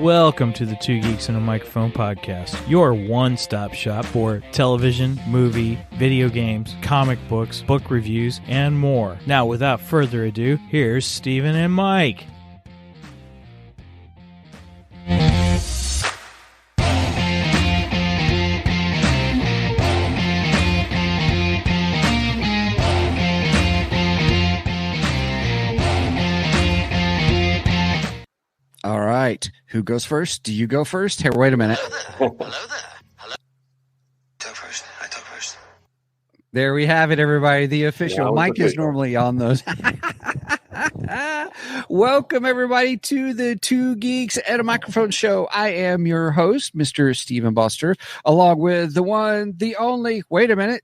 Welcome to the Two Geeks and a Microphone podcast, your one-stop shop for television, movie, video games, comic books, book reviews, and more. Now, without further ado, here's Steven and Mike. All right. Who goes first? Do you go first? Hey, wait a minute. Hello there. Hello. Talk first. I talk first. There we have it, everybody. The official. Yeah, Mike is normally on those. Welcome, everybody, to the Two Geeks and a Microphone show. I am your host, Mr. Steven Buster, along with the one, the only, wait a minute.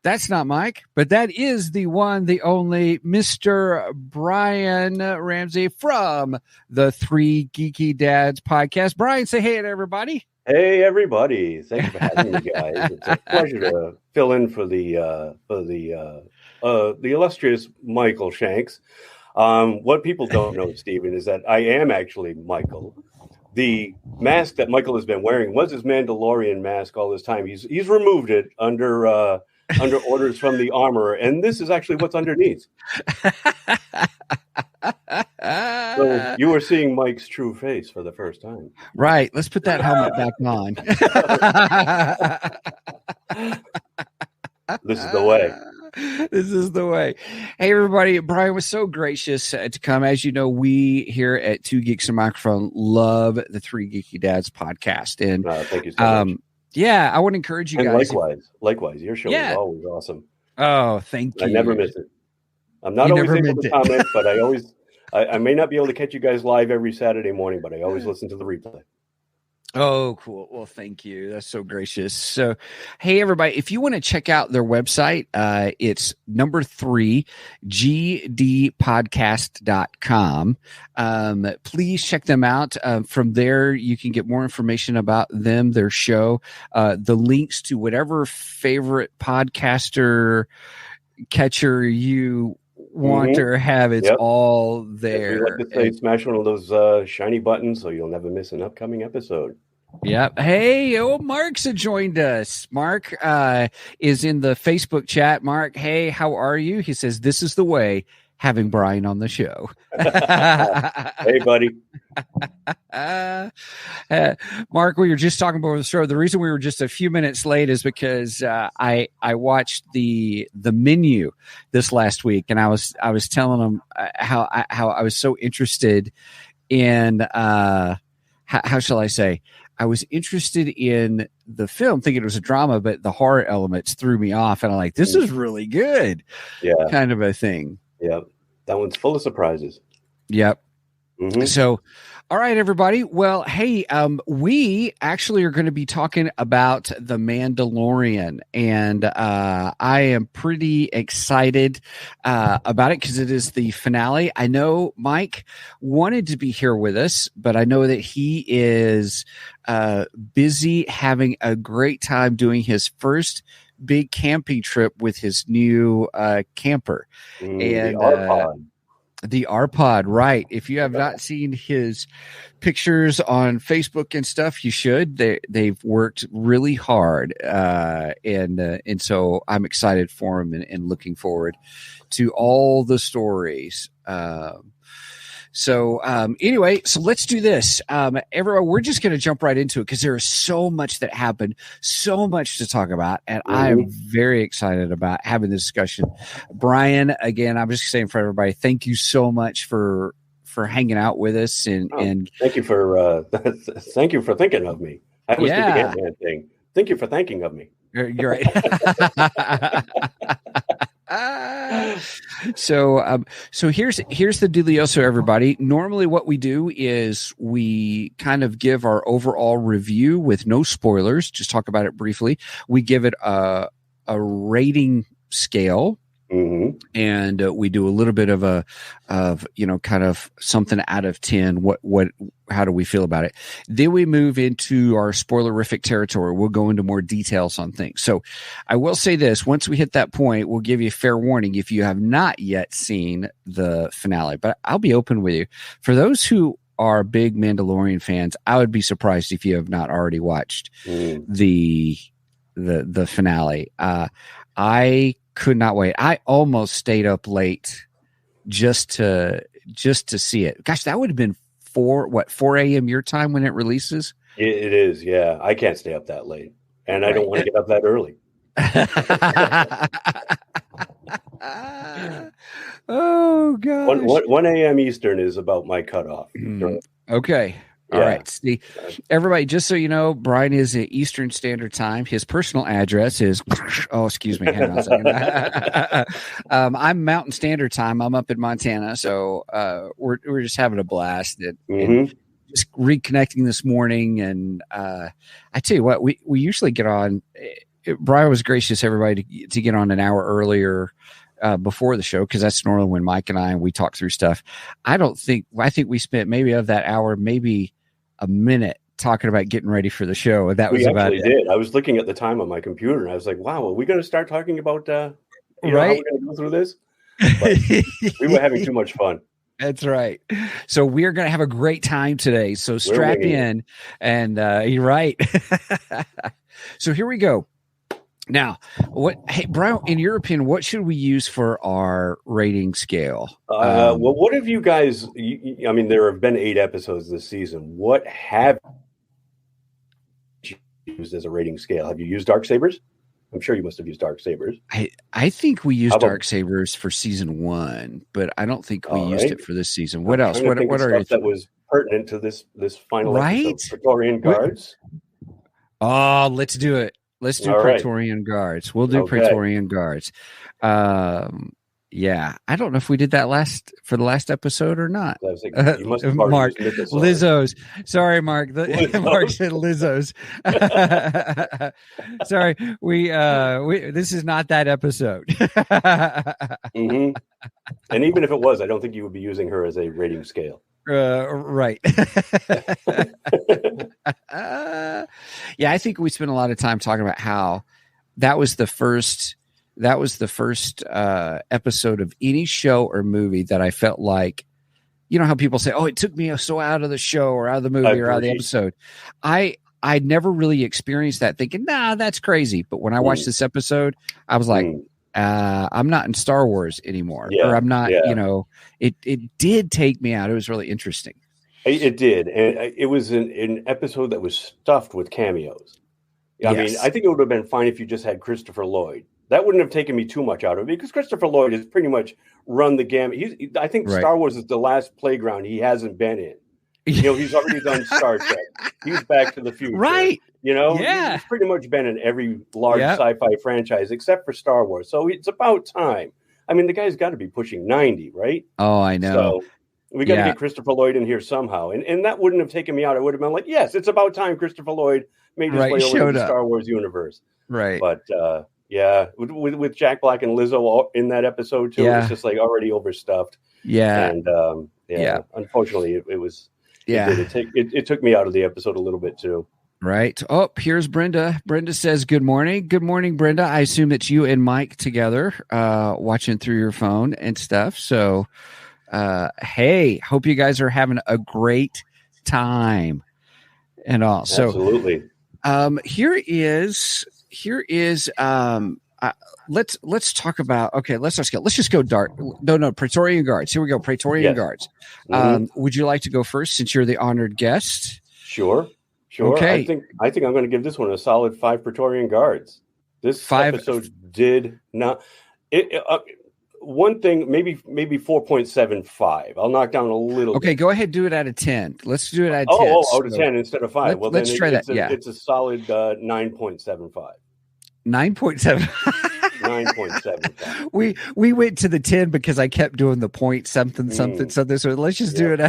That's not Mike, but that is the one, the only Mr. Brein Ramsey from the Three Geeky Dads podcast. Brian, say hey to everybody. Hey, everybody! Thanks for having me, guys. It's a pleasure to fill in for the illustrious Michael Shanks. What people don't know, Stephen, is that I am actually Michael. The mask that Michael has been wearing was his Mandalorian mask all this time. He's removed it under orders from the armorer, and this is actually what's underneath. So you were seeing Mike's true face for the first time. Right. Let's put that helmet back on. This is the way. This is the way. Hey, everybody. Brian was so gracious to come. As you know, we here at Two Geeks and Microphone love the Three Geeky Dads podcast. And thank you so much. Yeah, I would encourage you guys. Likewise. Your show is always awesome. Oh, thank you. I never miss it. I'm not always able to comment, but I may not be able to catch you guys live every Saturday morning, but I always listen to the replay. Oh, cool. Well, thank you. That's so gracious. So, hey, everybody, if you want to check out their website, it's 3gdpodcast.com. Please check them out. From there, you can get more information about them, their show, the links to whatever favorite podcaster catcher you want or have. It's all there. Like to say, smash one of those shiny buttons so you'll never miss an upcoming episode. Yep. Hey, Mark's joined us. Mark is in the Facebook chat. Mark, hey, how are you? He says, this is the way, having Brian on the show. Hey, buddy. Mark, we were just talking about the show. The reason we were just a few minutes late is because I watched the menu this last week, and I was telling him how I was so interested in how shall I say? I was interested in the film, thinking it was a drama, but the horror elements threw me off, and I'm like, this is really good. Yeah, kind of a thing. Yeah, that one's full of surprises. Yep. Mm-hmm. So, all right, everybody. Well, hey, we actually are going to be talking about the Mandalorian, and I am pretty excited about it because it is the finale. I know Mike wanted to be here with us, but I know that he is busy having a great time doing his first big camping trip with his new camper. And the R-Pod, right. If you have not seen his pictures on Facebook and stuff, you should. They've worked really hard. And so I'm excited for him and looking forward to all the stories. Anyway, so let's do this. Everyone, we're just going to jump right into it because there is so much that happened, so much to talk about, and I'm very excited about having this discussion. Brian, again, I'm just saying for everybody, thank you so much for hanging out with us and thank you for thinking of me. I always did the Ant-Man thing. Thank you for thinking of me. You're right. So here's the dealio. So everybody, normally what we do is we kind of give our overall review with no spoilers, just talk about it briefly. We give it a rating scale. Mm-hmm. And we do a little bit of kind of something out of 10. How do we feel about it? Then we move into our spoilerific territory. We'll go into more details on things. So I will say this, once we hit that point, we'll give you a fair warning if you have not yet seen the finale, but I'll be open with you. For those who are big Mandalorian fans, I would be surprised if you have not already watched the finale. I could not wait. I almost stayed up late just to see it. Gosh, that would have been 4 a.m. your time when it releases? It is, yeah. I can't stay up that late, and I don't want to get up that early. Oh gosh. 1 a.m. Eastern is about my cutoff. Okay. All right. See, everybody, just so you know, Brian is at Eastern Standard Time. His personal address is excuse me, hang on a second. I'm Mountain Standard Time. I'm up in Montana, so we're just having a blast and just reconnecting this morning. And I tell you what, we usually get on. Brian was gracious, everybody, to get on an hour earlier before the show, because that's normally when Mike and we talk through stuff. I think we spent maybe of that hour, maybe a minute talking about getting ready for the show. That was about it. Did. I was looking at the time on my computer and I was like, wow, are we going to start talking about how we're going to go through this? But we were having too much fun. That's right. So we're going to have a great time today. So strap in and you're right. So here we go. Now, hey, Brian, in your opinion, what should we use for our rating scale? Well, what have you guys, I mean, there have been 8 episodes this season. What have you used as a rating scale? Have you used Darksabers? I'm sure you must have used Darksabers. I think we used Darksabers for season 1, but I don't think we used it for this season. What else? What are that was pertinent to this final episode? Praetorian Guards? Oh, let's do it. Let's do Praetorian Guards. We'll do Praetorian Guards. Yeah, I don't know if we did that for the last episode or not. I was like, you must have Mark, Lizzo's. Sorry, Mark. Mark said Lizzo's. Sorry, we this is not that episode. And even if it was, I don't think you would be using her as a rating scale. Right. Yeah, I think we spent a lot of time talking about how that was the first episode of any show or movie that I felt like, you know how people say, oh, it took me so out of the show or out of the movie or out of the episode. I never really experienced that, thinking, nah, that's crazy. But when I watched this episode, I was like, I'm not in Star Wars anymore, or I'm not, it did take me out. It was really interesting. It did. And it was an episode that was stuffed with cameos. I mean, I think it would have been fine if you just had Christopher Lloyd. That wouldn't have taken me too much out of it, because Christopher Lloyd has pretty much run the gamut. I think Star Wars is the last playground he hasn't been in. He's already done Star Trek. He's Back to the Future. Right. He's pretty much been in every large sci-fi franchise except for Star Wars. So it's about time. I mean, the guy's got to be pushing 90, right? Oh, I know. So we got to get Christopher Lloyd in here somehow. And that wouldn't have taken me out. I would have been like, yes, it's about time Christopher Lloyd made his way over to the Star Wars universe. Right. But with Jack Black and Lizzo in that episode too, it's just like already overstuffed. Yeah. And unfortunately it was. Yeah. It took me out of the episode a little bit too. Right. Oh, here's Brenda. Brenda says, good morning. Good morning, Brenda. I assume it's you and Mike together, watching through your phone and stuff. So, hey, hope you guys are having a great time and all. So, absolutely. Here is let's talk about, let's just go dark. No, Praetorian Guards. Here we go. Praetorian Guards. Would you like to go first, since you're the honored guest? Sure. Okay. I think I'm going to give this one a solid 5 Praetorian Guards. This episode did not. One thing, maybe 4.75. I'll knock down a little. Okay, go ahead. Do it out of 10. Let's do it out of 10. Out of 10 instead of 5. Let's try that. It's a solid 9.75. 9.7. 9.75. We went to the 10 because I kept doing the point something. So let's just do it.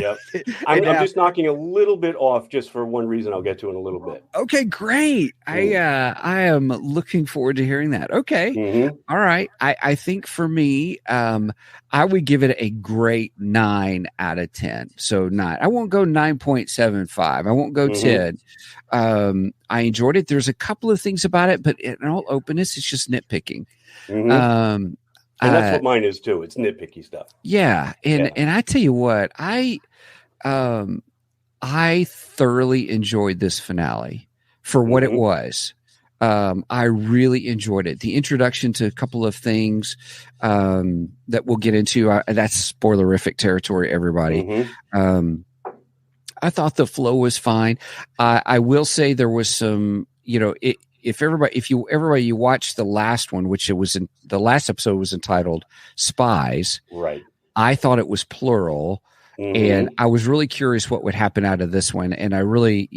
I'm just knocking a little bit off, just for one reason I'll get to in a little bit. Okay, great. I am looking forward to hearing that. Okay. All right. I think for me, I would give it a great 9 out of 10. So 9. I won't go 9.75. I won't go 10. I enjoyed it. There's a couple of things about it, but in all openness, it's just nitpicking. And that's what mine is too. It's nitpicky stuff. Yeah. And I tell you what, I thoroughly enjoyed this finale for what it was. I really enjoyed it. The introduction to a couple of things that we'll get into. That's spoilerific territory, everybody. I thought the flow was fine. I will say there was some, if everybody you watched the last one, which the last episode was entitled Spies. Right. I thought it was plural. And I was really curious what would happen out of this one. And I really,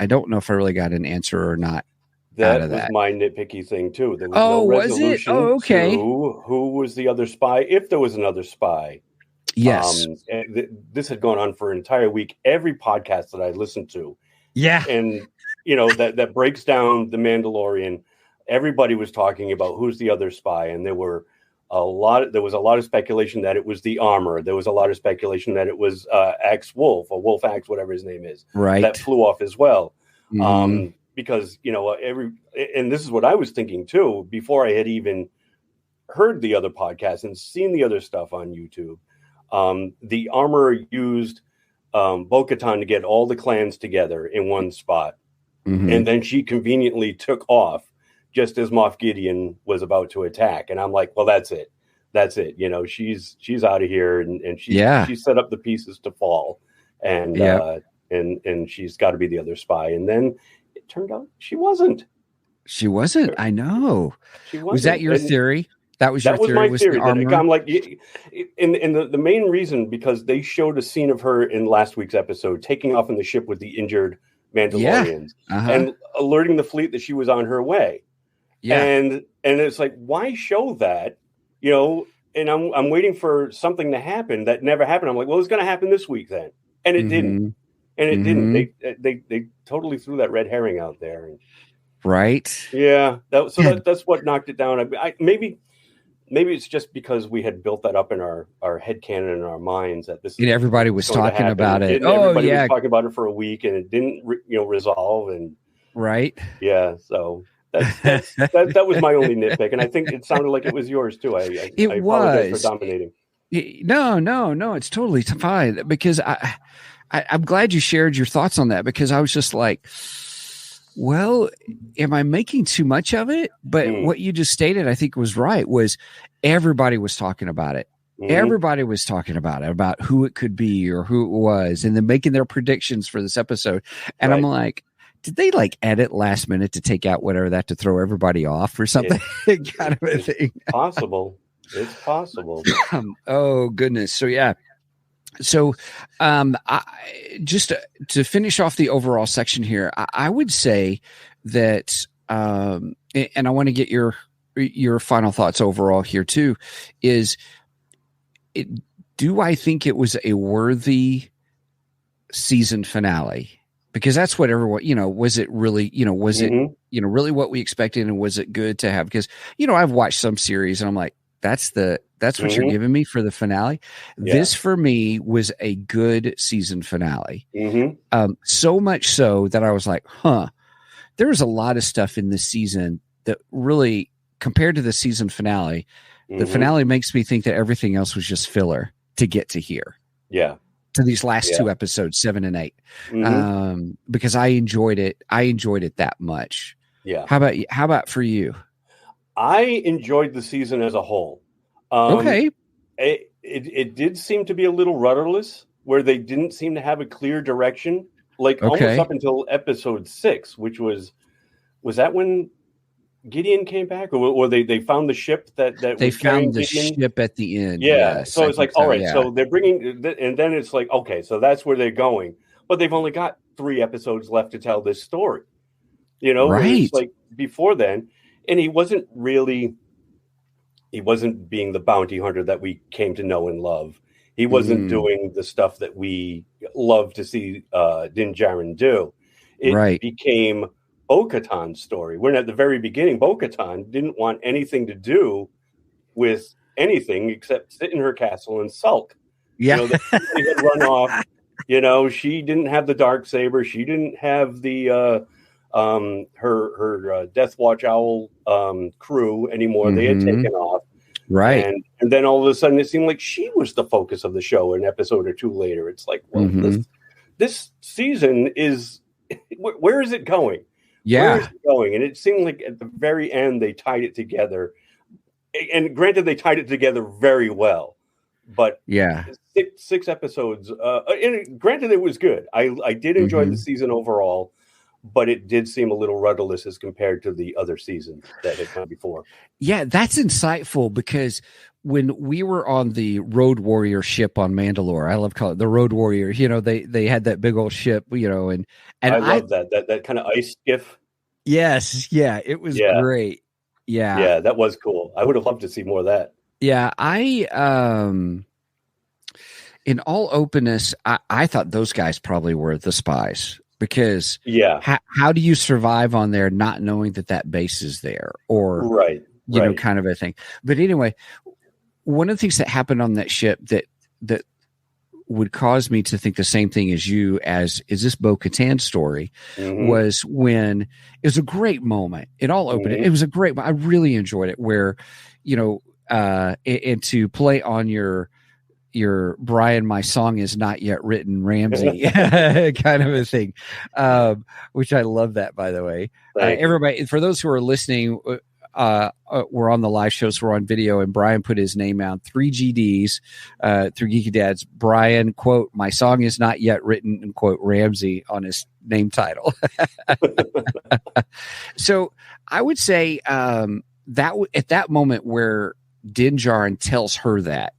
I don't know if I really got an answer or not. That was my nitpicky thing too. There was no resolution okay. to who was the other spy, if there was another spy. Yes. This had gone on for an entire week. Every podcast that I listened to. Yeah. And, that breaks down the Mandalorian. Everybody was talking about who's the other spy. And there was a lot of speculation that it was the Armor. There was a lot of speculation that it was Axe Wolf or Wolf Axe, whatever his name is. Right. That flew off as well. Because, and this is what I was thinking too, before I had even heard the other podcasts and seen the other stuff on YouTube. The Armor used Bo-Katan to get all the clans together in one spot. And then she conveniently took off just as Moff Gideon was about to attack. And I'm like, well, that's it. She's out of here. And she set up the pieces to fall. And she's got to be the other spy. And then it turned out she wasn't. I know. Was that your theory? That was my theory. I'm like, and the main reason, because they showed a scene of her in last week's episode taking off in the ship with the injured Mandalorians and alerting the fleet that she was on her way. Yeah. And it's like, why show that? And I'm waiting for something to happen that never happened. I'm like, well, it's going to happen this week then, and it didn't. And it didn't. They totally threw that red herring out there. Right. Yeah. That's what knocked it down. Maybe it's just because we had built that up in our headcanon and our minds that this. And everybody was talking about it. Everybody was talking about it for a week, and it didn't, resolve. And right. Yeah. So that was my only nitpick, and I think it sounded like it was yours too. I apologize for dominating. No. It's totally fine, because I'm glad you shared your thoughts on that, because I was just like, well, am I making too much of it? But what you just stated, I think was right, was everybody was talking about it. Everybody was talking about who it could be or who it was, and then making their predictions for this episode. And I'm like, did they edit last minute to take out whatever that to throw everybody off or something? Kind of a thing. Possible. It's possible. Oh, goodness. So, yeah. So, just to finish off the overall section here, I would say that, and I want to get your final thoughts overall here too, do I think it was a worthy season finale? Because that's what everyone, was it really, was it, really what we expected, and was it good to have? Because, I've watched some series and I'm like, that's what you're giving me for the finale. Yeah. This for me was a good season finale. So much so that I was like, there was a lot of stuff in this season that really, compared to the season finale, the finale makes me think that everything else was just filler to get to here. Yeah. To these last two episodes, 7 and 8. Because I enjoyed it. I enjoyed it that much. Yeah. How about for you? I enjoyed the season as a whole. Okay. It did seem to be a little rudderless, where they didn't seem to have a clear direction, almost up until episode 6, which was that when Gideon came back, or they found the ship that they found the ship at the end. Yeah. Yes, so it's like, all right, so they're bringing, and then it's like, okay, so that's where they're going, but they've only got 3 episodes left to tell this story. Right. It's like before then. And he wasn't being the bounty hunter that we came to know and love. He wasn't doing the stuff that we love to see Din Djarin do. It became Bo-Katan's story. When at the very beginning, Bo-Katan didn't want anything to do with anything except sit in her castle and sulk. Yeah. They had run off. She didn't have the Darksaber. She didn't have the her Death Watch Owl crew anymore. They had taken off, right? And then all of a sudden, it seemed like she was the focus of the show. An episode or 2 later, it's like, well, this season is where is it going? Yeah. Where is it going? And it seemed like at the very end they tied it together. And granted, they tied it together very well. But yeah, six episodes. And granted, it was good. I did enjoy the season overall, but it did seem a little rudderless as compared to the other seasons that had come before. Yeah, that's insightful because when we were on the Road Warrior ship on Mandalore, I love calling it the Road Warrior. You know, they had that big old ship. You know, and I love that kind of ice skiff. Yes, yeah, it was great. Yeah, that was cool. I would have loved to see more of that. Yeah, in all openness, I thought those guys probably were the spies because how do you survive on there not knowing that base is there or you know, kind of a thing. But anyway, one of the things that happened on that ship that would cause me to think the same thing as you as is this Bo-Katan story was when it was a great moment. It all opened. It was a great, I really enjoyed it where, you know, and to play on your Brian, my song is not yet written, Ramsey kind of a thing, which I love that, by the way. Everybody, for those who are listening, we're on the live shows, we're on video, and Brian put his name out, Three GDs, Three Geeky Dads. Brian, quote, my song is not yet written, and quote, Ramsey on his name title. So I would say that at that moment where Din Djarin tells her that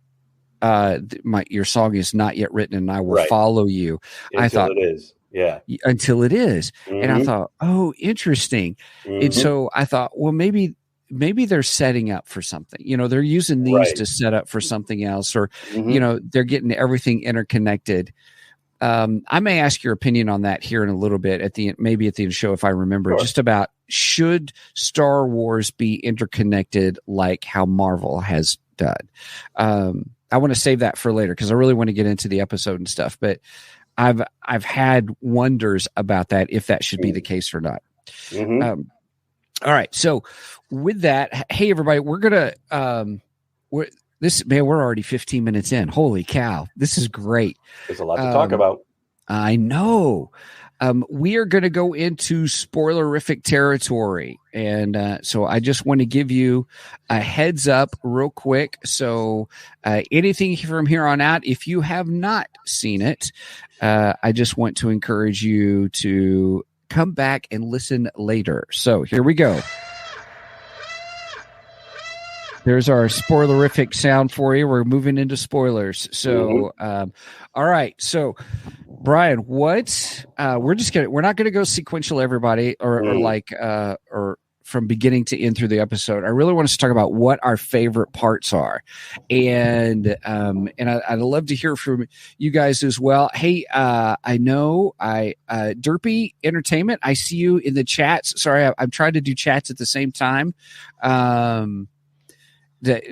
your song is not yet written and I will follow you. I thought it is. Yeah. Until it is. And I thought, oh, interesting. And so I thought, well, maybe they're setting up for something. You know, they're using these to set up for something else, or, you know, they're getting everything interconnected. I may ask your opinion on that here in a little bit at the end, maybe at the end of the show, if I remember, just about should Star Wars be interconnected like how Marvel has done? I want to save that for later because I really want to get into the episode and stuff, but I've had wonders about that, if that should be the case or not. All right. So with that, hey everybody, we're going to, we're already 15 minutes in. Holy cow. This is great. There's a lot to talk about. I know. We are going to go into spoilerific territory. And so I just want to give you a heads up real quick. So anything from here on out, if you have not seen it, I just want to encourage you to come back and listen later. So here we go. There's our spoilerific sound for you. We're moving into spoilers. So, all right. So, Brian, we're not going to go sequential, everybody, or from beginning to end through the episode. I really want us to talk about what our favorite parts are. And I'd love to hear from you guys as well. Hey, I know Derpy Entertainment, I see you in the chats. Sorry, I'm trying to do chats at the same time.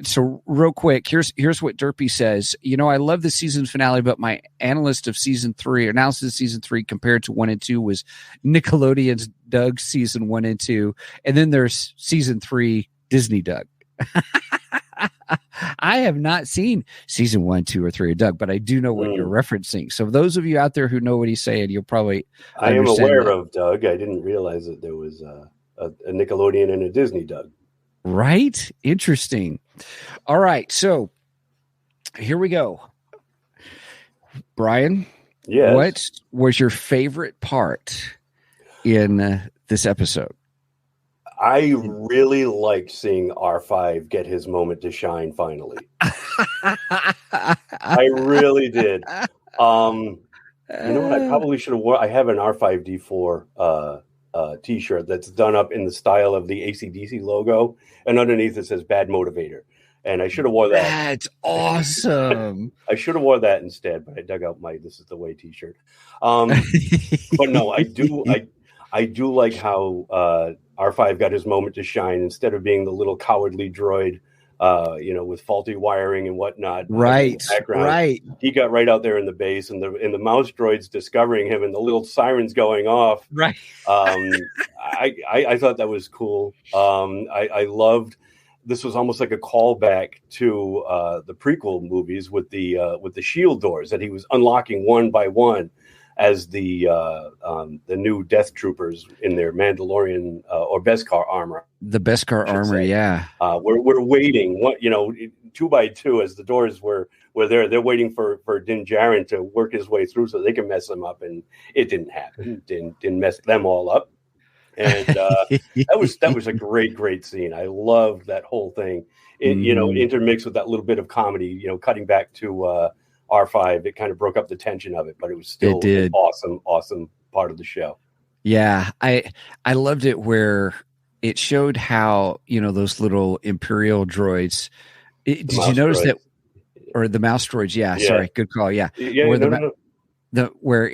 So real quick, here's what Derpy says. You know, I love the season finale, but my analysis of season 3 compared to 1 and 2 was Nickelodeon's Doug season 1 and 2. And then there's season 3 Disney Doug. I have not seen season 1, 2, or 3 of Doug, but I do know what you're referencing. So those of you out there who know what he's saying, you'll probably I am aware of Doug. I didn't realize that there was a Nickelodeon and a Disney Doug. Right? Interesting. All right. So here we go. Brian, what was your favorite part in this episode? I really liked seeing R5 get his moment to shine finally. I really did. You know what? I probably should have worn. I have an R5D4 T-shirt that's done up in the style of the AC/DC logo, and underneath it says "Bad Motivator." And I should have wore that. That's awesome. I should have wore that instead, but I dug out my "This Is the Way" T-shirt. But no, I do like how R5 got his moment to shine instead of being the little cowardly droid, with faulty wiring and whatnot. Right. He got right out there in the base, and the mouse droids discovering him, and the little sirens going off. Right. I thought that was cool. I loved. This was almost like a callback to the prequel movies with the shield doors that he was unlocking one by one. as the new Death Troopers in their Mandalorian or Beskar armor. The Beskar armor, yeah. We're waiting. What 2 by 2 as the doors were there. They're waiting for Din Djarin to work his way through so they can mess them up, and it didn't happen. Didn't mess them all up, and that was a great scene. I loved that whole thing. Intermixed with that little bit of comedy. Cutting back to R5, it kind of broke up the tension of it, but it was still an awesome part of the show. Yeah, I loved it where it showed how those little Imperial droids. Did you notice that, or the mouse droids? Yeah, sorry, good call. Yeah, where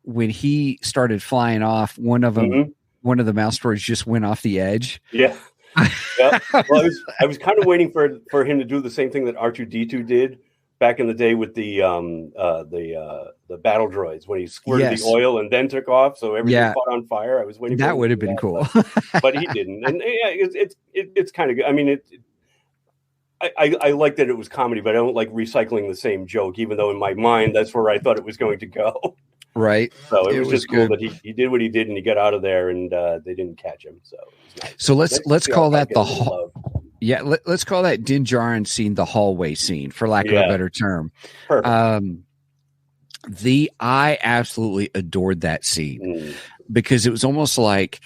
when he started flying off, one of them, one of the mouse droids just went off the edge. Yeah. Yeah. Well, I was kind of waiting for him to do the same thing that R2-D2 did back in the day with the battle droids when he squirted the oil and then took off, so everything caught on fire. I was waiting. That would have been cool, but he didn't. And it's kind of good. I mean, I like that it was comedy, but I don't like recycling the same joke, even though in my mind that's where I thought it was going to go. Right. So it was just cool that he did what he did and he got out of there and they didn't catch him. So it was nice. So let's call that the hall. Yeah, let's call that Din Djarin scene the hallway scene, for lack of a better term. Perfect. I absolutely adored that scene because it was almost like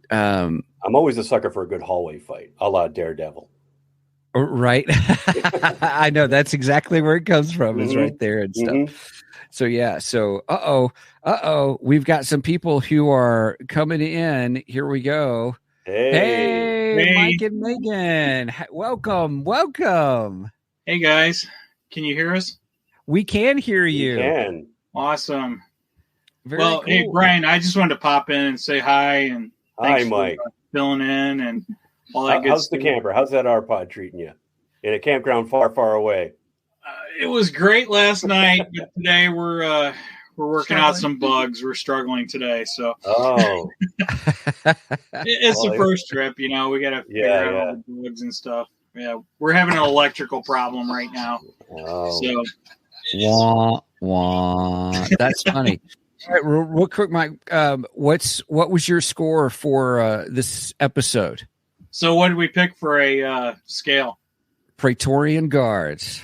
I'm always a sucker for a good hallway fight, a la Daredevil. Right. I know that's exactly where it comes from. It's right there and stuff. So yeah. So we've got some people who are coming in. Here we go. Hey, Mike and Megan. Welcome. Hey guys, can you hear us? We can hear you. We can. Awesome. Very cool. Hey Brian, I just wanted to pop in and say hi and hi, Mike. For filling in and all that good How's stuff. the camper? How's that R-Pod treating you in a campground far, far away? It was great last night, but today we're working out some bugs. We're struggling today, so it's the first trip. We got to figure out all the bugs and stuff. Yeah, we're having an electrical problem right now. So, that's funny. All right, real quick, Mike. What was your score for this episode? So, what did we pick for a scale? Praetorian Guards.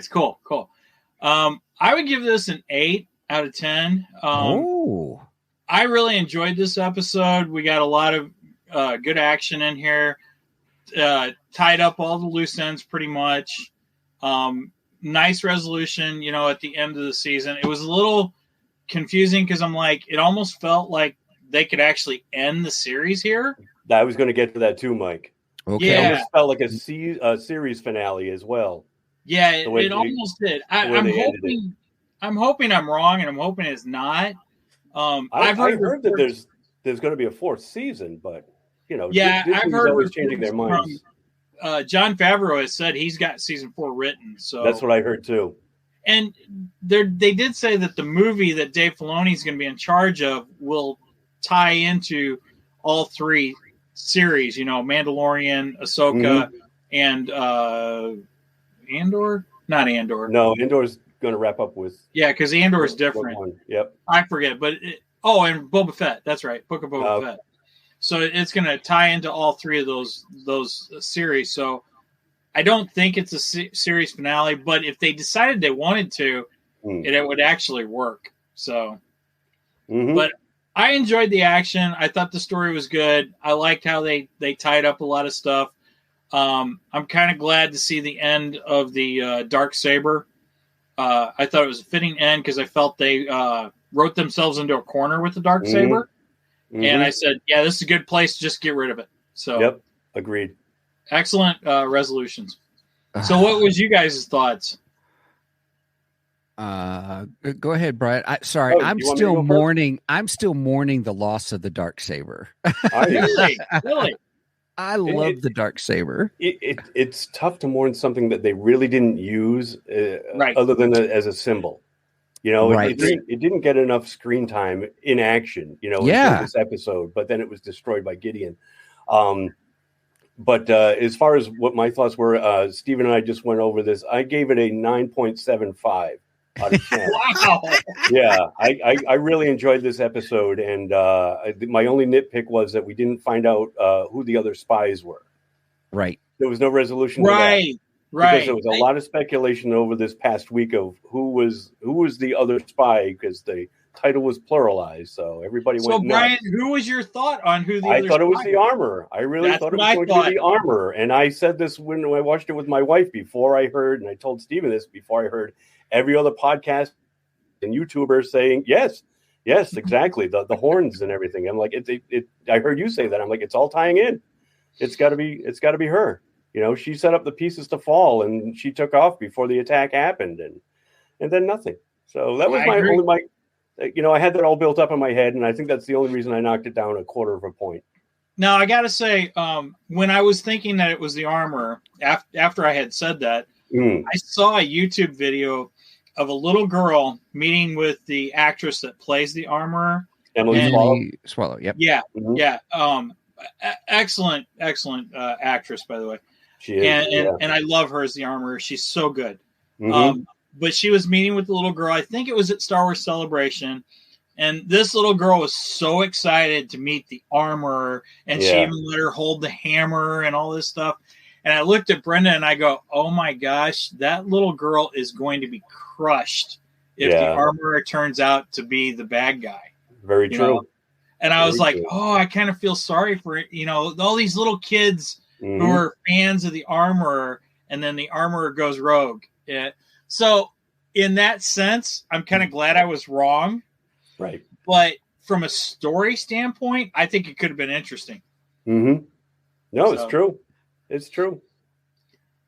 Cool. I would give this an 8 out of 10. I really enjoyed this episode. We got a lot of good action in here. Tied up all the loose ends pretty much. Nice resolution, at the end of the season. It was a little confusing because I'm like, it almost felt like they could actually end the series here. I was going to get to that too, Mike. Okay. Yeah. It almost felt like a series finale as well. Yeah, it almost did. I'm hoping I'm wrong, and I'm hoping it's not. I've heard that there's going to be a 4th season, but I've heard always changing their minds. John Favreau has said he's got season 4 written, so that's what I heard too. And they did say that the movie that Dave Filoni is going to be in charge of will tie into all 3 series. Mandalorian, Ahsoka, and Andor. Not Andor. No, Andor's going to wrap up with. Yeah, because Andor is different. Yep. I forget, but and Boba Fett. That's right, Book of Boba Fett. So it's going to tie into all 3 of those series. So I don't think it's a series finale, but if they decided they wanted to, it would actually work. So, but I enjoyed the action. I thought the story was good. I liked how they tied up a lot of stuff. I'm kind of glad to see the end of the Darksaber. I thought it was a fitting end because I felt they wrote themselves into a corner with the Darksaber. And I said, yeah, this is a good place to just get rid of it. So, yep, agreed. Excellent resolutions. So what was you guys' thoughts? Go ahead, Brian. I'm still mourning the loss of the Darksaber. Really? I love the Darksaber. It's tough to mourn something that they really didn't use other than as a symbol. It didn't get enough screen time in action, in this episode, but then it was destroyed by Gideon. But as far as what my thoughts were, Stephen and I just went over this. I gave it a 9.75 out of 10. Wow. Yeah, I really enjoyed this episode, and my only nitpick was that we didn't find out who the other spies were. Right. There was no resolution to that. Right. Because there was a lot of speculation over this past week of who was the other spy, because the title was pluralized, so everybody went nuts. So, Brian, who was your thought on who the other spy? I thought it was the armorer. I really thought it was going to be the armorer, and I said this when I watched it with my wife before I heard, and I told Steven this before I heard every other podcast and YouTuber saying yes, exactly, the horns and everything. I'm like, I heard you say that. I'm like, it's all tying in. It's got to be her. You know, she set up the pieces to fall, and she took off before the attack happened, and then nothing. So that was my I had that all built up in my head, and I think that's the only reason I knocked it down 1/4 point. Now, I got to say, when I was thinking that it was the armorer, after I had said that, I saw a YouTube video of a little girl meeting with the actress that plays the armorer. Emily Swallow. Yep. Yeah. Mm-hmm. Yeah. Excellent actress, by the way. She is, and I love her as the armorer. She's so good. Mm-hmm. But she was meeting with the little girl. I think it was at Star Wars Celebration. And this little girl was so excited to meet the armorer. And she even let her hold the hammer and all this stuff. And I looked at Brenda and I go, oh my gosh, that little girl is going to be crushed if the armorer turns out to be the bad guy. Very true. Know? And I was like, oh, I kind of feel sorry for, all these little kids who are fans of the armorer, and then the armorer goes rogue. Yeah. So in that sense, I'm kind of glad I was wrong. Right. But from a story standpoint, I think it could have been interesting. Mm-hmm. No, it's true. It's true.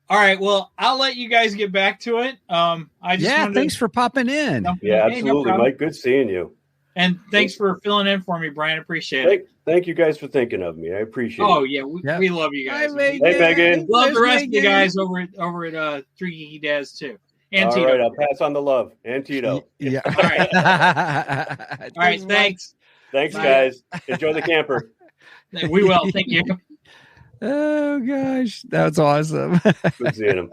All right. Well, I'll let you guys get back to it. Thanks for popping in. Yeah, absolutely, no, Mike. Good seeing you. And thanks for filling in for me, Brian. Appreciate it. Thank you guys for thinking of me. I appreciate it. Oh, yeah. We love you guys. Hey, Megan. Love the rest of the guys over at Three Geeky Dads, too. And all Tito. Right, I'll pass on the love. And Tito. Yeah. All right. All right. Thanks. Thanks, guys. Enjoy the camper. We will. Thank you. Oh, gosh. That's awesome. Good seeing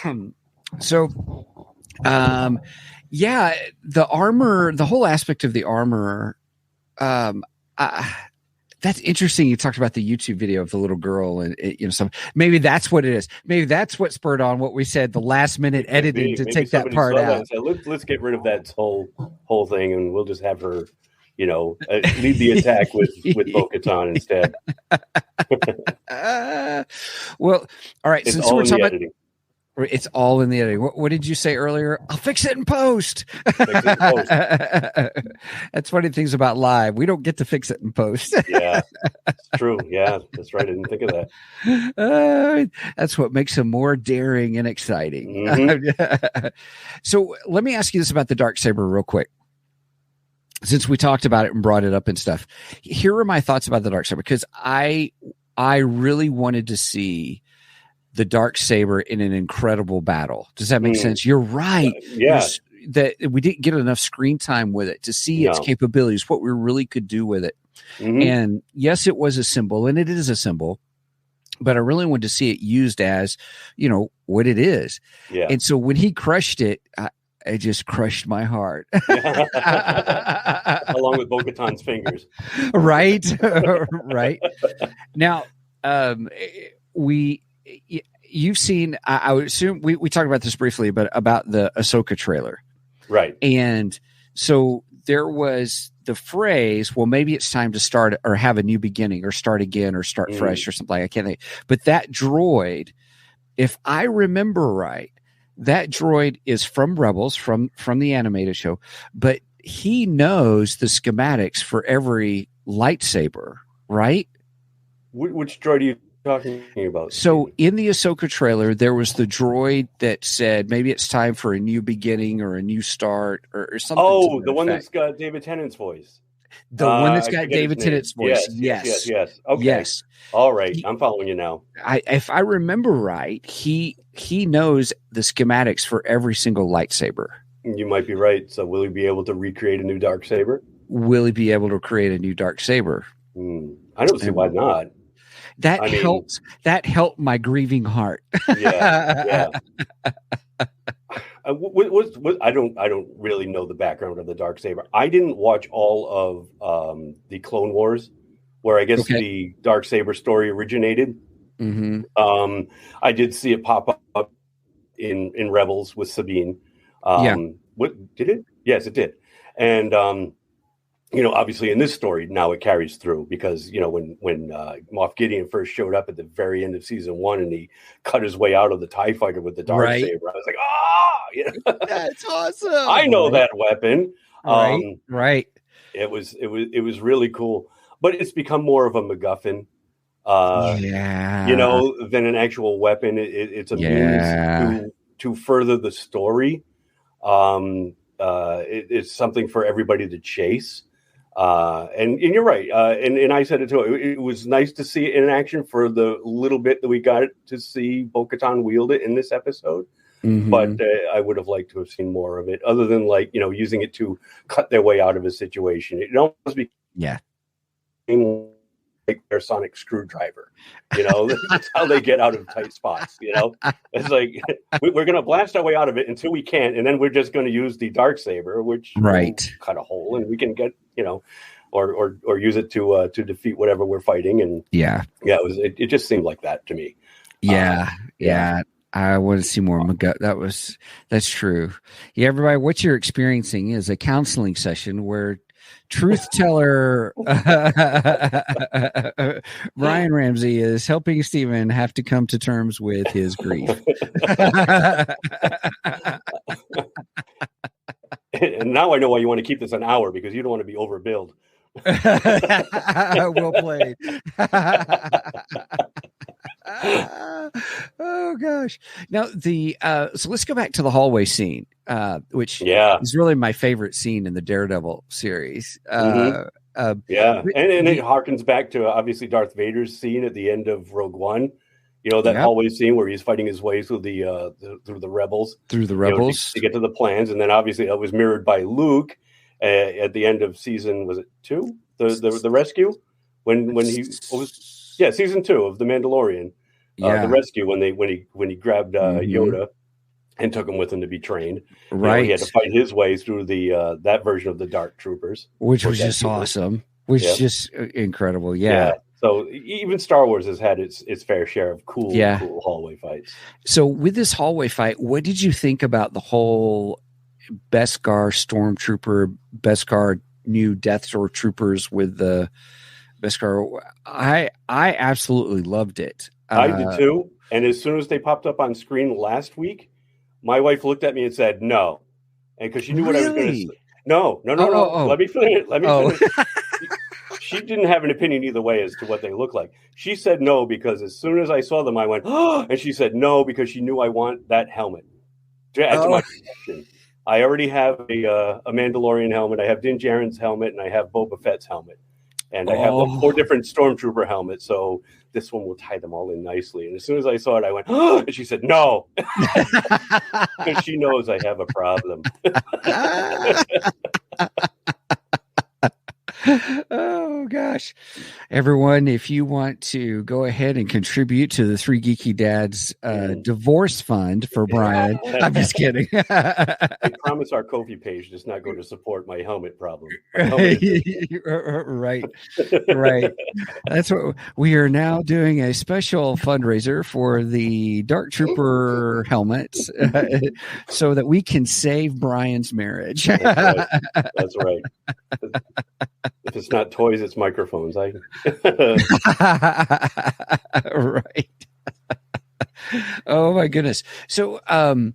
him. So, the armor, the whole aspect of the armorer, that's interesting. You talked about the YouTube video of the little girl and maybe that's what it is. Maybe that's what spurred on what we said, the last minute editing to take that part out. Let's get rid of that whole thing, and we'll just have her, lead the attack with Bo-Katan instead. Well, all right. It's Since all we're in talking the about editing. It's all in the editing. What did you say earlier? I'll fix it in post. That's funny things about live. We don't get to fix it in post. Yeah, it's true. Yeah, that's right. I didn't think of that. That's what makes them more daring and exciting. Mm-hmm. So let me ask you this about the Darksaber real quick. Since we talked about it and brought it up and stuff, here are my thoughts about the Darksaber, because I really wanted to see the Darksaber in an incredible battle. Does that make sense? You're right. That we didn't get enough screen time with it to see its capabilities, what we really could do with it. Mm-hmm. And yes, it was a symbol, and it is a symbol, but I really wanted to see it used as, what it is. Yeah. And so when he crushed it, it just crushed my heart. Along with Bo-Katan's fingers. Right. Right. Now, you've seen, I would assume we talked about this briefly, but about the Ahsoka trailer. Right. And so there was the phrase, well, maybe it's time to start or have a new beginning or start again or start fresh or something. I can't think. But that droid, if I remember right, that droid is from Rebels, from the animated show, but he knows the schematics for every lightsaber, right? Which droid are you talking about? So in the Ahsoka trailer, there was the droid that said maybe it's time for a new beginning or a new start or something. Oh, the one that's got David Tennant's voice. The one that's got David Tennant's voice. Yes. Okay. Yes. All right. I'm following you now. If I remember right, he knows the schematics for every single lightsaber. You might be right. So will he be able to recreate a new Darksaber? Will he be able to create a new Darksaber? I don't see why not. That helped my grieving heart. Yeah. I don't really know the background of the Darksaber. I didn't watch all of the Clone Wars, where I guess the Darksaber story originated. Mm-hmm. I did see it pop up in Rebels with Sabine. What did it? Yes, it did. And obviously in this story now it carries through because when Moff Gideon first showed up at the very end of season 1 and he cut his way out of the TIE fighter with the Darksaber, I was like, that's awesome. I know that weapon. Right. It was really cool, but it's become more of a MacGuffin. Than an actual weapon. It's a means to further the story. It's something for everybody to chase. And you're right. And I said it too. It was nice to see it in action for the little bit that we got to see Bo-Katan wield it in this episode. Mm-hmm. But I would have liked to have seen more of it, other than using it to cut their way out of a situation. It almost became like their sonic screwdriver. That's how they get out of tight spots. It's like we're going to blast our way out of it until we can't, and then we're just going to use the Darksaber, which will cut a hole, and we can get or use it to defeat whatever we're fighting. And it just seemed like that to me. I want to see more. That's true. Yeah, everybody, what you're experiencing is a counseling session where truth teller Brein Ramsey is helping Stephen have to come to terms with his grief. And now I know why you want to keep this an hour, because you don't want to be overbilled. Well played. Oh gosh. Now so let's go back to the hallway scene, which is really my favorite scene in the Daredevil series. And it harkens back to obviously Darth Vader's scene at the end of Rogue One. That hallway scene where he's fighting his way through the rebels. Through the rebels to get to the plans, and then obviously that was mirrored by Luke at the end of season, was it 2? The rescue when he was season 2 of the Mandalorian. The rescue when he grabbed Yoda and took him with him to be trained. Right, he had to fight his way through the that version of the Dark Troopers, which was just awesome. Which is just incredible. Yeah. So even Star Wars has had its fair share of cool hallway fights. So with this hallway fight, what did you think about the whole Beskar Stormtrooper, Beskar new Death Star troopers with the Beskar? I absolutely loved it. I did too. And as soon as they popped up on screen last week, my wife looked at me and said, "No," and because she knew what I was going to say. No. Let me finish. She didn't have an opinion either way as to what they look like. She said no because as soon as I saw them, I went, "Oh!" And she said no because she knew I want that helmet. To my collection. I already have a Mandalorian helmet. I have Din Djarin's helmet, and I have Boba Fett's helmet. And I have 4 different Stormtrooper helmets, so this one will tie them all in nicely. And as soon as I saw it, I went, "Oh!" And she said, "No," because she knows I have a problem. Oh gosh, everyone, if you want to go ahead and contribute to the Three Geeky Dads divorce fund for Brian, I'm just kidding. I promise our Ko-fi page does not go to support my helmet problem. Right. That's what we are now doing, a special fundraiser for the Dark Trooper helmets so that we can save Brian's marriage. That's right. If it's not toys, it's microphones. Right. Oh my goodness. So I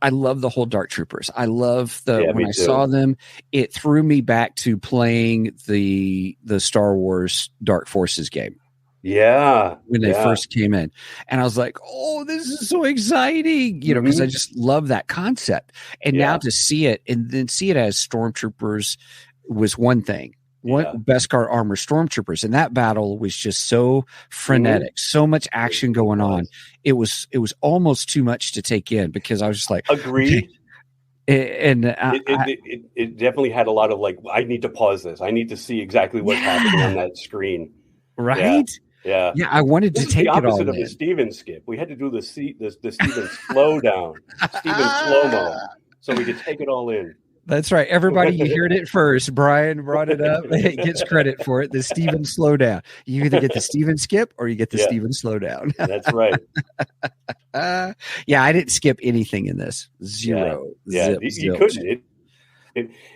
love the whole Dark Troopers. I love when I saw them, it threw me back to playing the Star Wars Dark Forces game. Yeah. When they first came in. And I was like, "Oh, this is so exciting," because I just love that concept. And now to see it and then see it as Stormtroopers was one thing. Beskar armor Stormtroopers. And that battle was just so frenetic, so much action going on. It was almost too much to take in because I was just like, agreed. Okay. And it definitely had a lot of like, I need to pause this. I need to see exactly what's happening on that screen. Right. Yeah. I wanted This to is take the it all opposite of the in. Steven skip. We had to do the Steven slow down, Steven slow mo, so we could take it all in. That's right. Everybody, you heard it first. Brian brought it up. It gets credit for it. The Steven slowdown. You either get the Steven skip or you get the Steven slowdown. That's right. I didn't skip anything in this. Zero. Yeah, you couldn't.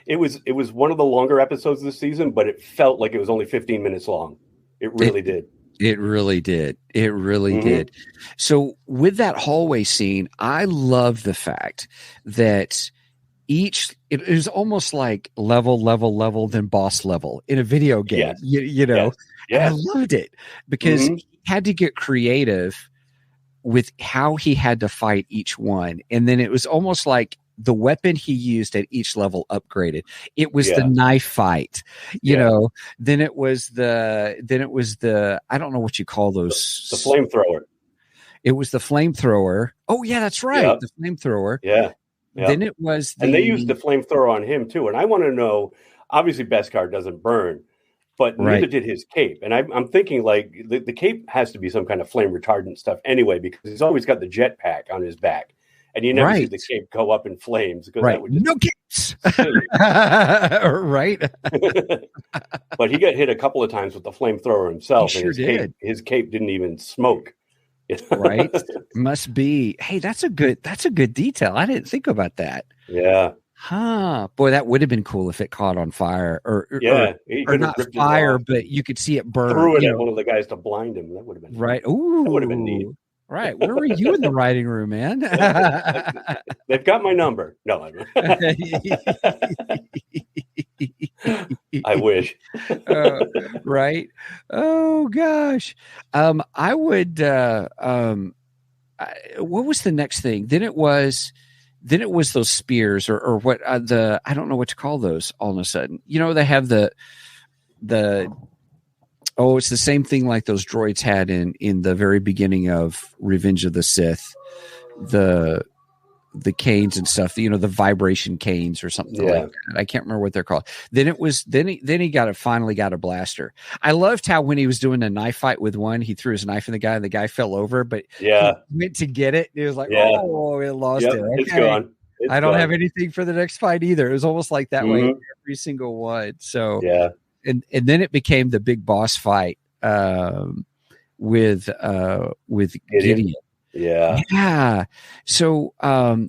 It was one of the longer episodes this season, but it felt like it was only 15 minutes long. It really did. It really did. It really did. So with that hallway scene, I love the fact that it is almost like level, then boss level in a video game. Yes. You know, Yes. I loved it because he had to get creative with how he had to fight each one. And then it was almost like the weapon he used at each level upgraded. It was the knife fight, you know, then it was the, I don't know what you call those. The flamethrower. It was the flamethrower. Oh yeah, that's right. Yep. The flamethrower. Yeah. Then it was and they used the flamethrower on him too. And I want to know, obviously Beskar doesn't burn, but neither did his cape. And I'm thinking like the cape has to be some kind of flame retardant stuff anyway, because he's always got the jetpack on his back. And you never see the cape go up in flames. Because that would just no capes. Right. But he got hit a couple of times with the flamethrower himself. He and sure his cape didn't even smoke. Right. Must be. Hey, that's a good detail. I didn't think about that. Yeah. Huh. Boy, that would have been cool if it caught on fire or not fire, but you could see it burn. Threw it at one of the guys to blind him. That would have been right. Ooh. That would have been neat. Right. Where were you in the writing room, man? They've got my number. No, I I wish. Right. Oh gosh. I would. What was the next thing? Then it was those spears or what I don't know what to call those. All of a sudden, you know, they have the. Oh, it's the same thing like those droids had in the very beginning of Revenge of the Sith, the canes and stuff. You know, the vibration canes or something like that. I can't remember what they're called. Then he finally got a blaster. I loved how when he was doing a knife fight with one, he threw his knife in the guy and the guy fell over, but he went to get it. He was like, "Oh, it lost it. Okay. It's gone. I don't have anything for the next fight either." It was almost like that way every single one. So And then it became the big boss fight with Gideon. Yeah. So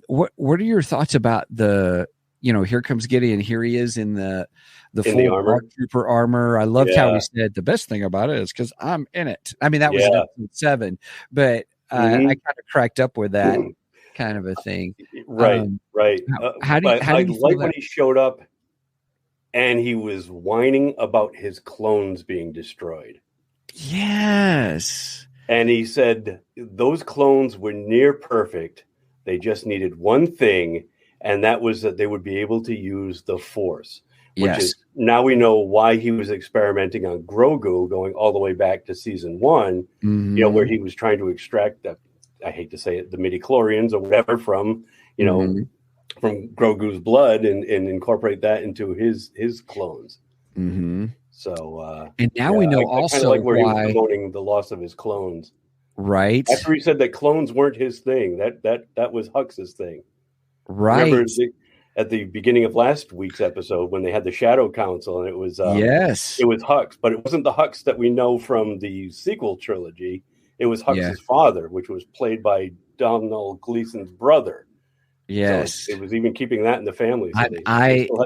what are your thoughts about here comes Gideon, here he is in the full armor. Trooper armor. I loved how he said the best thing about it is because I'm in it. I mean, that was in episode 7, but I kind of cracked up with that kind of a thing. Right. How do you like when he showed up and he was whining about his clones being destroyed. Yes. And he said those clones were near perfect. They just needed one thing, and that was that they would be able to use the Force. Which is now we know why he was experimenting on Grogu, going all the way back to season 1, you know, where he was trying to extract I hate to say it, the midichlorians or whatever from, you know, from Grogu's blood and incorporate that into his clones. So and now we know also like where why he was promoting the loss of his clones. Right. After he said that clones weren't his thing, that was Hux's thing. Right. Remember at the beginning of last week's episode when they had the Shadow Council and it was it was Hux, but it wasn't the Hux that we know from the sequel trilogy. It was Hux's father, which was played by Domhnall Gleeson's brother. Yes. So it was even keeping that in the family. So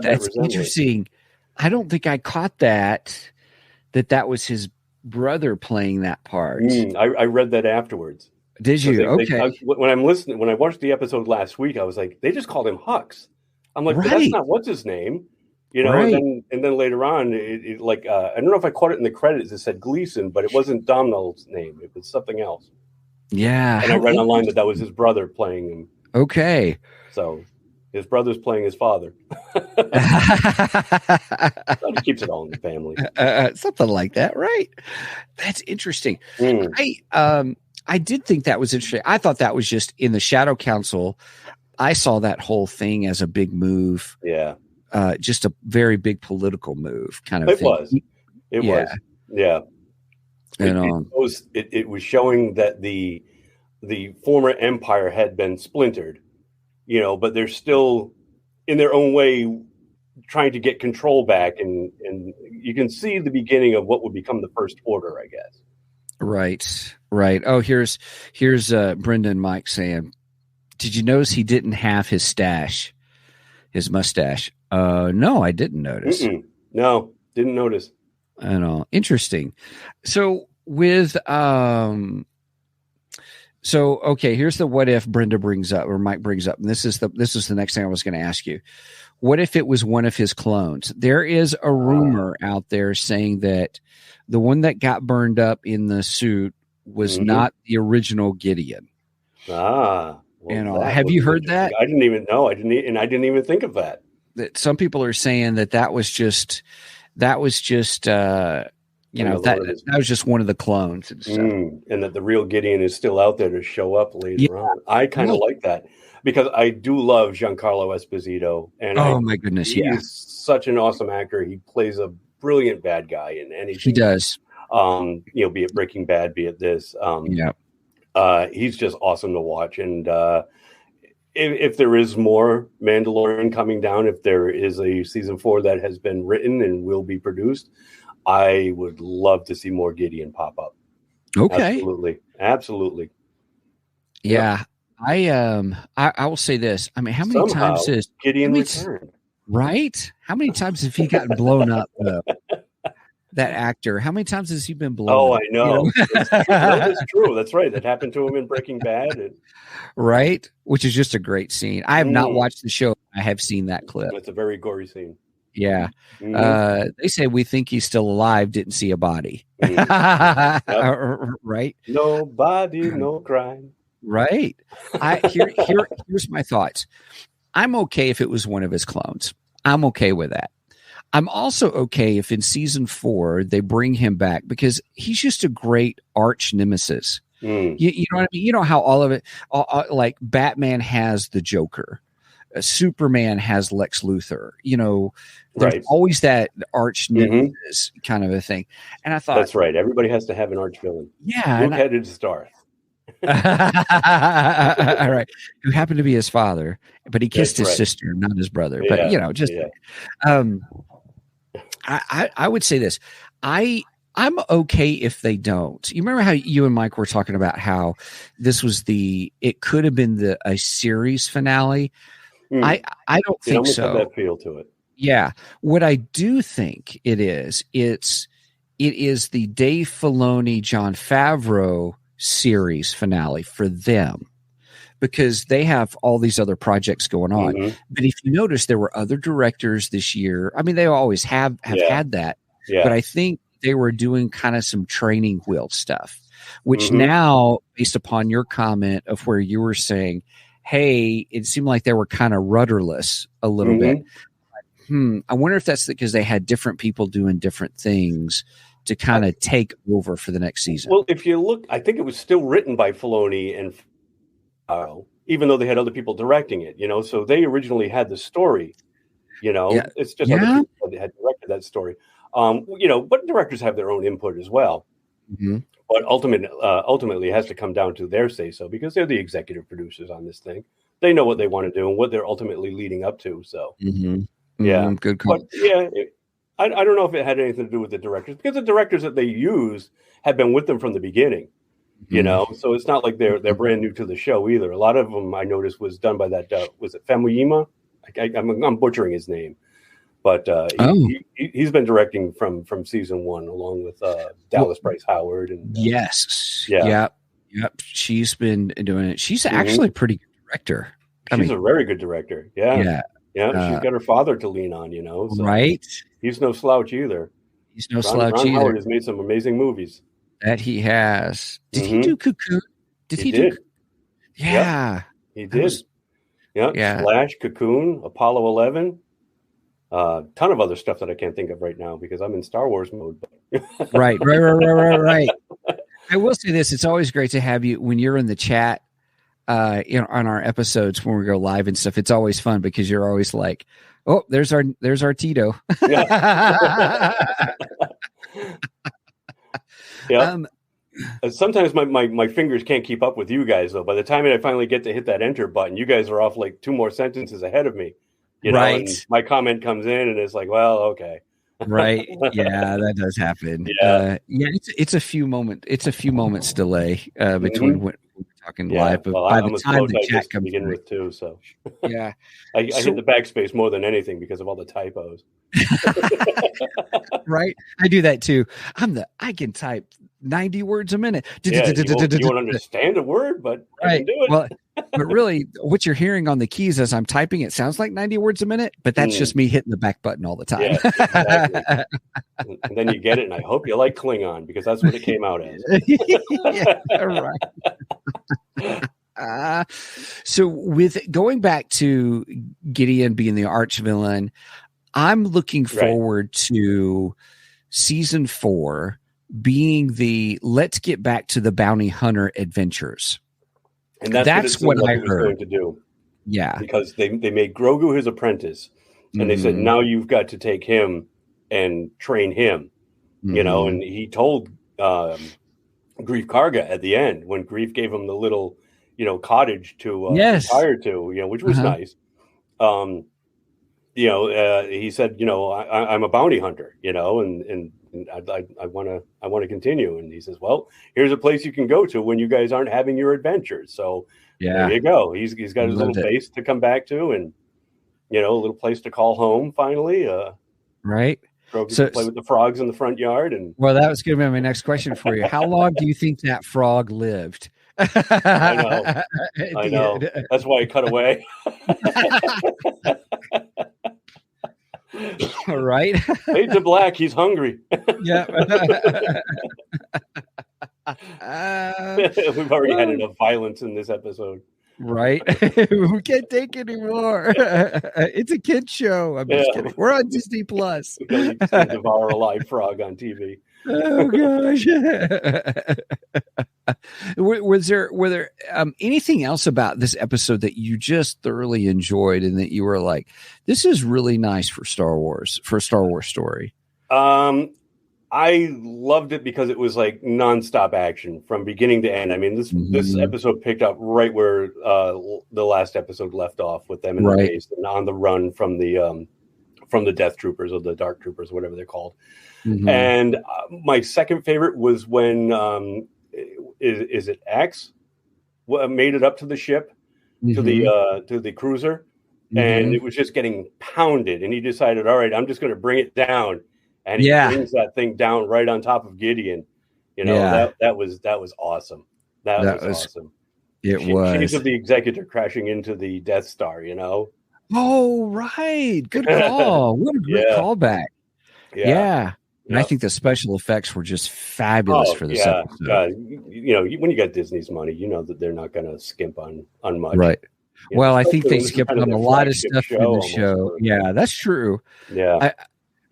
that's interesting. I don't think I caught that was his brother playing that part. I read that afterwards. Did you? Okay. When I watched the episode last week, I was like, they just called him Hux. I'm like, but that's not what's his name, you know. And then later on, I don't know if I caught it in the credits. It said Gleeson, but it wasn't Domhnall's name. It was something else. Yeah. And I read online that was his brother playing him. Okay. So his brother's playing his father. He keeps it all in the family. Something like that, right? That's interesting. I did think that was interesting. I thought that was just in the Shadow Council. I saw that whole thing as a big move. Yeah. Just a very big political move kind of thing. It was. Yeah. It was showing that the former empire had been splintered, but they're still in their own way trying to get control back, and you can see the beginning of what would become the First Order, I guess. Right. Oh, here's Brendan Mike saying, did you notice he didn't have his mustache? No, I didn't notice. No, didn't notice. I know. Interesting. So with okay, here's the what if Brenda brings up, or Mike brings up, and this is the next thing I was going to ask you. What if it was one of his clones? There is a rumor out there saying that the one that got burned up in the suit was not the original Gideon. Well, have you heard that? I didn't even know. I didn't even think of that. That some people are saying that was just that was just one of the clones and stuff. And that the real Gideon is still out there to show up later on. I kind of like that because I do love Giancarlo Esposito, and my goodness, he's such an awesome actor. He plays a brilliant bad guy in anything. He does. Be it Breaking Bad, be it this. He's just awesome to watch. And if there is more Mandalorian coming down, if there is a season 4 that has been written and will be produced, I would love to see more Gideon pop up. Okay. Absolutely. Yeah. I will say this. I mean, how many times has Gideon returned? Right? How many times have he gotten blown up though? That actor, how many times has he been blown up? Oh, I know. That's true. That's right. That happened to him in Breaking Bad. Right? Which is just a great scene. I have not watched the show. I have seen that clip. It's a very gory scene. Yeah. They say we think he's still alive, didn't see a body. Right? No body, no crime. Right. Here's my thoughts. I'm okay if it was one of his clones. I'm okay with that. I'm also okay if in season 4 they bring him back because he's just a great arch nemesis. You know what I mean? You know how all of it, like Batman has the Joker, Superman has Lex Luthor. There's always that arch nemesis kind of a thing. And I thought that's right. Everybody has to have an arch villain. Yeah, Luke-headed Starth. All right, who happened to be his father, but he kissed his sister, not his brother. But I would say this. I'm okay if they don't. You remember how you and Mike were talking about how this was it could have been a series finale. I don't think so. Have that feel to it. Yeah. What I do think it is the Dave Filoni, Jon Favreau series finale for them, because they have all these other projects going on. But if you notice, there were other directors this year. I mean, they always have had that. Yeah. But I think they were doing kind of some training wheel stuff, which now, based upon your comment of where you were saying, hey, it seemed like they were kind of rudderless a little bit. I wonder if that's because they had different people doing different things to kind of take over for the next season. Well, if you look, I think it was still written by Filoni and even though they had other people directing it, so they originally had the story, it's just other people that had directed that story. But directors have their own input as well. But ultimately it has to come down to their say-so because they're the executive producers on this thing. They know what they want to do and what they're ultimately leading up to. So, good call. But, I don't know if it had anything to do with the directors because the directors that they used had been with them from the beginning, so it's not like they're brand new to the show either. A lot of them I noticed was done by that, was it Famuyima? I'm butchering his name, but he's been directing from season 1 along with Dallas Bryce Howard. And Yep. She's been doing it. She's actually a pretty good director. She's a very good director. Yeah. She's got her father to lean on, so right? He's no slouch either. Ron Howard has made some amazing movies. That he has. Did he do Cocoon? He did. Yeah. He did. Flash, Cocoon, Apollo 11. Ton of other stuff that I can't think of right now because I'm in Star Wars mode. Right. I will say this. It's always great to have you when you're in the chat on our episodes when we go live and stuff. It's always fun because you're always like, oh, there's our Tito. Yeah. Sometimes my fingers can't keep up with you guys, though. By the time I finally get to hit that enter button, you guys are off like 2 more sentences ahead of me. You know, Right. and my comment comes in, and it's like, well, okay. Right. Yeah, that does happen. Yeah. It's a few moments delay between when we're talking live, but well, by I'm the a time slow the typist chat to comes begin through, with too, so yeah. I hit the backspace more than anything because of all the typos. Right. I do that too. I can type 90 words a minute. Yeah, you won't understand a word, but I can do it. Well, but really, what you're hearing on the keys as I'm typing, it sounds like 90 words a minute, but that's just me hitting the back button all the time. Yeah, exactly. And then you get it, and I hope you like Klingon because that's what it came out as. Right. So with going back to Gideon being the arch villain, I'm looking forward to season 4 being the let's get back to the bounty hunter adventures. And that's what I heard going to do. Yeah. Because they made Grogu his apprentice, and they said, now you've got to take him and train him, you know, and he told Grief Karga at the end when Grief gave him the little, you know, cottage to retire to, you know, which was nice. You know, he said, you know, I'm a bounty hunter, you know, and I want to continue. And he says, well, here's a place you can go to when you guys aren't having your adventures. So there you go. He's got his little base to come back to, and you know, a little place to call home finally. Right. So play with the frogs in the front yard. And well, that was going to be my next question for you. How long do you think that frog lived? I know. That's why I cut away. All right. Fade to black. He's hungry. Yeah. We've already had enough violence in this episode. Right. We can't take anymore. It's a kid show. I'm just kidding. We're on Disney Plus. You can devour a live frog on TV. Oh gosh. Were there anything else about this episode that you just thoroughly enjoyed and that you were like, this is really nice for Star Wars story? I loved it because it was like nonstop action from beginning to end. I mean, this episode picked up right where the last episode left off, with them in the base and on the run from the Death Troopers or the Dark Troopers, whatever they're called. And my second favorite was when is it X made it up to the ship to the cruiser, and it was just getting pounded, and he decided, all right, I'm just going to bring it down. And he brings that thing down right on top of Gideon. You know, that was awesome. That was awesome. It was. Shades of the Executor crashing into the Death Star, you know? Oh, right. Good call. What a great callback. Yeah. And I think the special effects were just fabulous for this episode. You know, when you got Disney's money, you know that they're not going to skimp on much. Right. Well, I think they skipped on a lot of stuff in the show. Yeah, that's true. Yeah.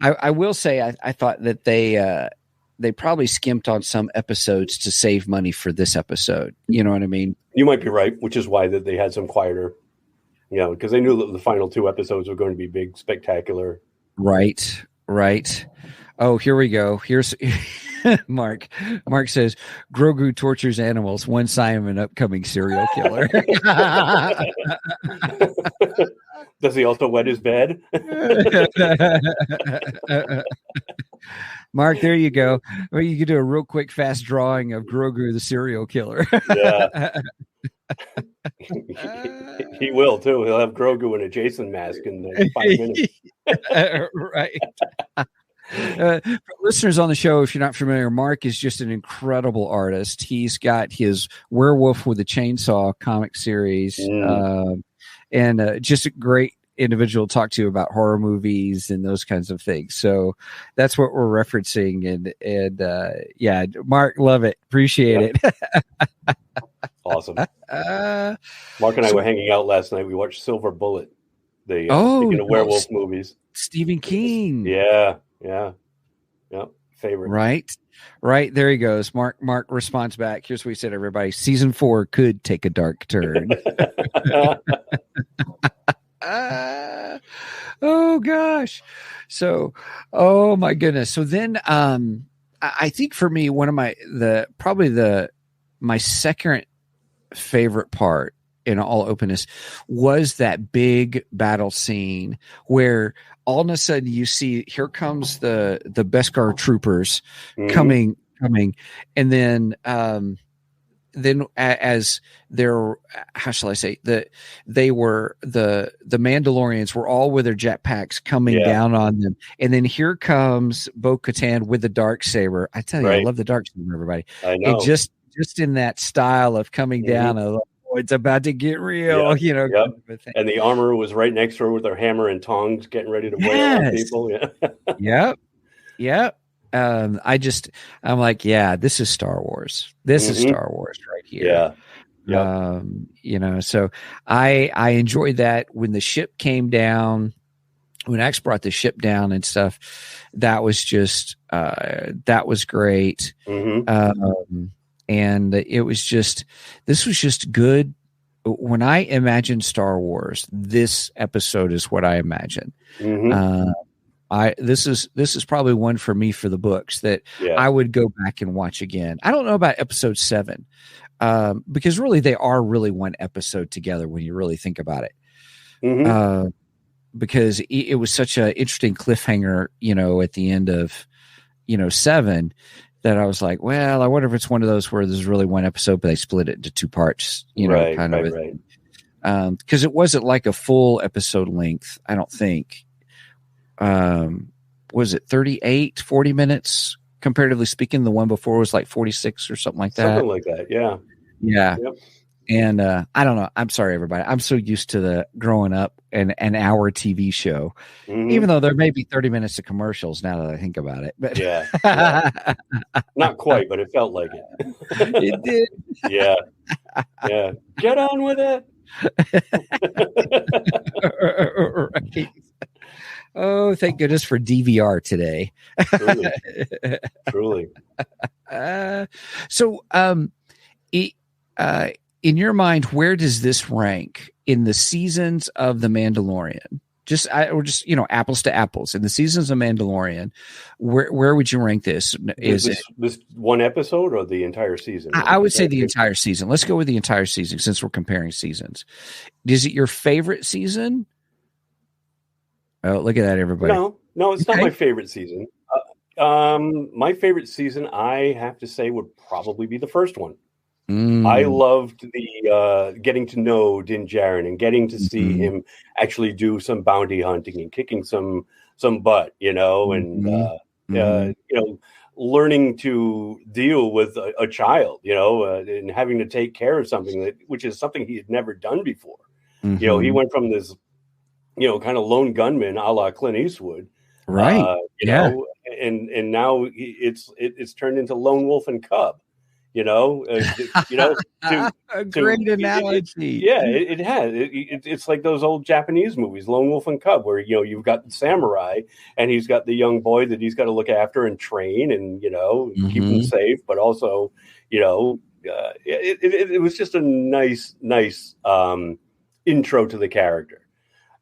I will say I thought that they probably skimped on some episodes to save money for this episode. You know what I mean? You might be right, which is why that they had some quieter, you know, because they knew that the final 2 episodes were going to be big, spectacular. Right. Oh, here we go. Here's Mark. Mark says Grogu tortures animals. One sign of an upcoming serial killer. Does he also wet his bed? Mark, there you go. Well, you can do a real quick, fast drawing of Grogu, the serial killer. Yeah. He will, too. He'll have Grogu in a Jason mask in 5 minutes. Right. For listeners on the show, if you're not familiar, Mark is just an incredible artist. He's got his Werewolf with a Chainsaw comic series, and just a great individual to talk to about horror movies and those kinds of things. So that's what we're referencing. And yeah, Mark, love it. Appreciate it. Awesome. Mark and I were hanging out last night. We watched Silver Bullet, the werewolf movies. Stephen King. Yeah. Favorite. Right. There he goes. Mark responds back. Here's what he said, everybody. Season 4 could take a dark turn. Oh gosh. So, oh my goodness. So then I think for me, one of my second favorite part, in all openness, was that big battle scene where all of a sudden you see, here comes the Beskar troopers coming, and then as they're, how shall I say, the Mandalorians were all with their jetpacks coming down on them, and then here comes Bo-Katan with the Darksaber. I tell you, I love the Darksaber, everybody. I know. And just in that style of coming down, it's about to get real, you know. Yep. And the armor was right next to her with her hammer and tongs, getting ready to wail on people. Yeah. Yep. I'm like, yeah, this is Star Wars. This is Star Wars right here. Yeah. You know, so I enjoyed that when the ship came down, when X brought the ship down and stuff. That was just that was great. And it was just, this was just good. When I imagine Star Wars, this episode is what I imagine. This is probably one for me for the books that I would go back and watch again. I don't know about episode 7, because really they are really one episode together when you really think about it. Because it was such an interesting cliffhanger, you know, at the end of, 7, that I was like, well, I wonder if it's one of those where there's really one episode, but they split it into 2 parts, because it wasn't like a full episode length, I don't think. Was it 40 minutes, comparatively speaking? The one before was like 46 or something like that. Something like that, yeah. Yeah. Yep. And I don't know. I'm sorry, everybody. I'm so used to the growing up an hour TV show, even though there may be 30 minutes of commercials now that I think about it. But not quite, but it felt like it. It did. Yeah. Get on with it. Right. Oh, thank goodness for DVR today. Truly. So, in your mind, where does this rank in the seasons of The Mandalorian? Just apples to apples. In the seasons of Mandalorian, where would you rank this? Is this one episode or the entire season? I would say the entire season. Let's go with the entire season since we're comparing seasons. Is it your favorite season? Oh, look at that, everybody. No, it's not my favorite season. My favorite season, I have to say, would probably be the first one. I loved the getting to know Din Djarin and getting to see him actually do some bounty hunting and kicking some butt, and learning to deal with a child, and having to take care of something which is something he had never done before. He went from this, kind of lone gunman a la Clint Eastwood, right? And now it's turned into Lone Wolf and Cub. A great analogy. It has. It's like those old Japanese movies, Lone Wolf and Cub, where you've got the samurai and he's got the young boy that he's got to look after and train and keep him safe, but also it was just a nice intro to the character,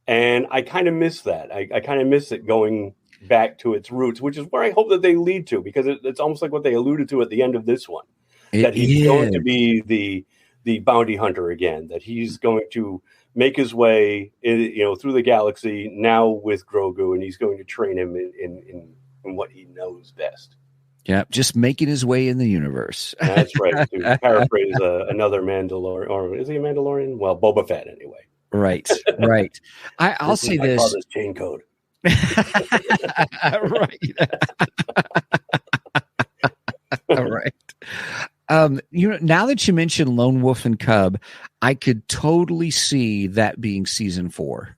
and I kind of miss that. I kind of miss it going back to its roots, which is where I hope that they lead to, because it's almost like what they alluded to at the end of this one. That he's going to be the bounty hunter again, that he's going to make his way through the galaxy now with Grogu, and he's going to train him in what he knows best. Yeah, just making his way in the universe. That's right. To paraphrase another Mandalorian, or is he a Mandalorian? Well, Boba Fett anyway. Right. I'll say this. Father's chain code. Right. All right. Now that you mentioned Lone Wolf and Cub, I could totally see that being season 4.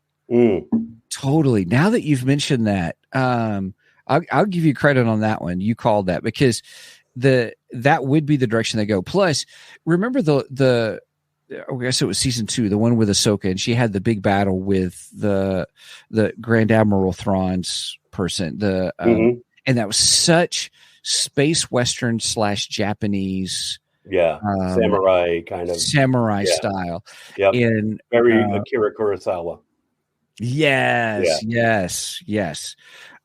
Totally. Now that you've mentioned that, I'll give you credit on that one. You called that, because that would be the direction they go. Plus, remember I guess it was season 2, the one with Ahsoka, and she had the big battle with the Grand Admiral Thrawn's person. And that was such space western / Japanese, samurai kind of style. Yep. And very Akira Kurosawa. Yes.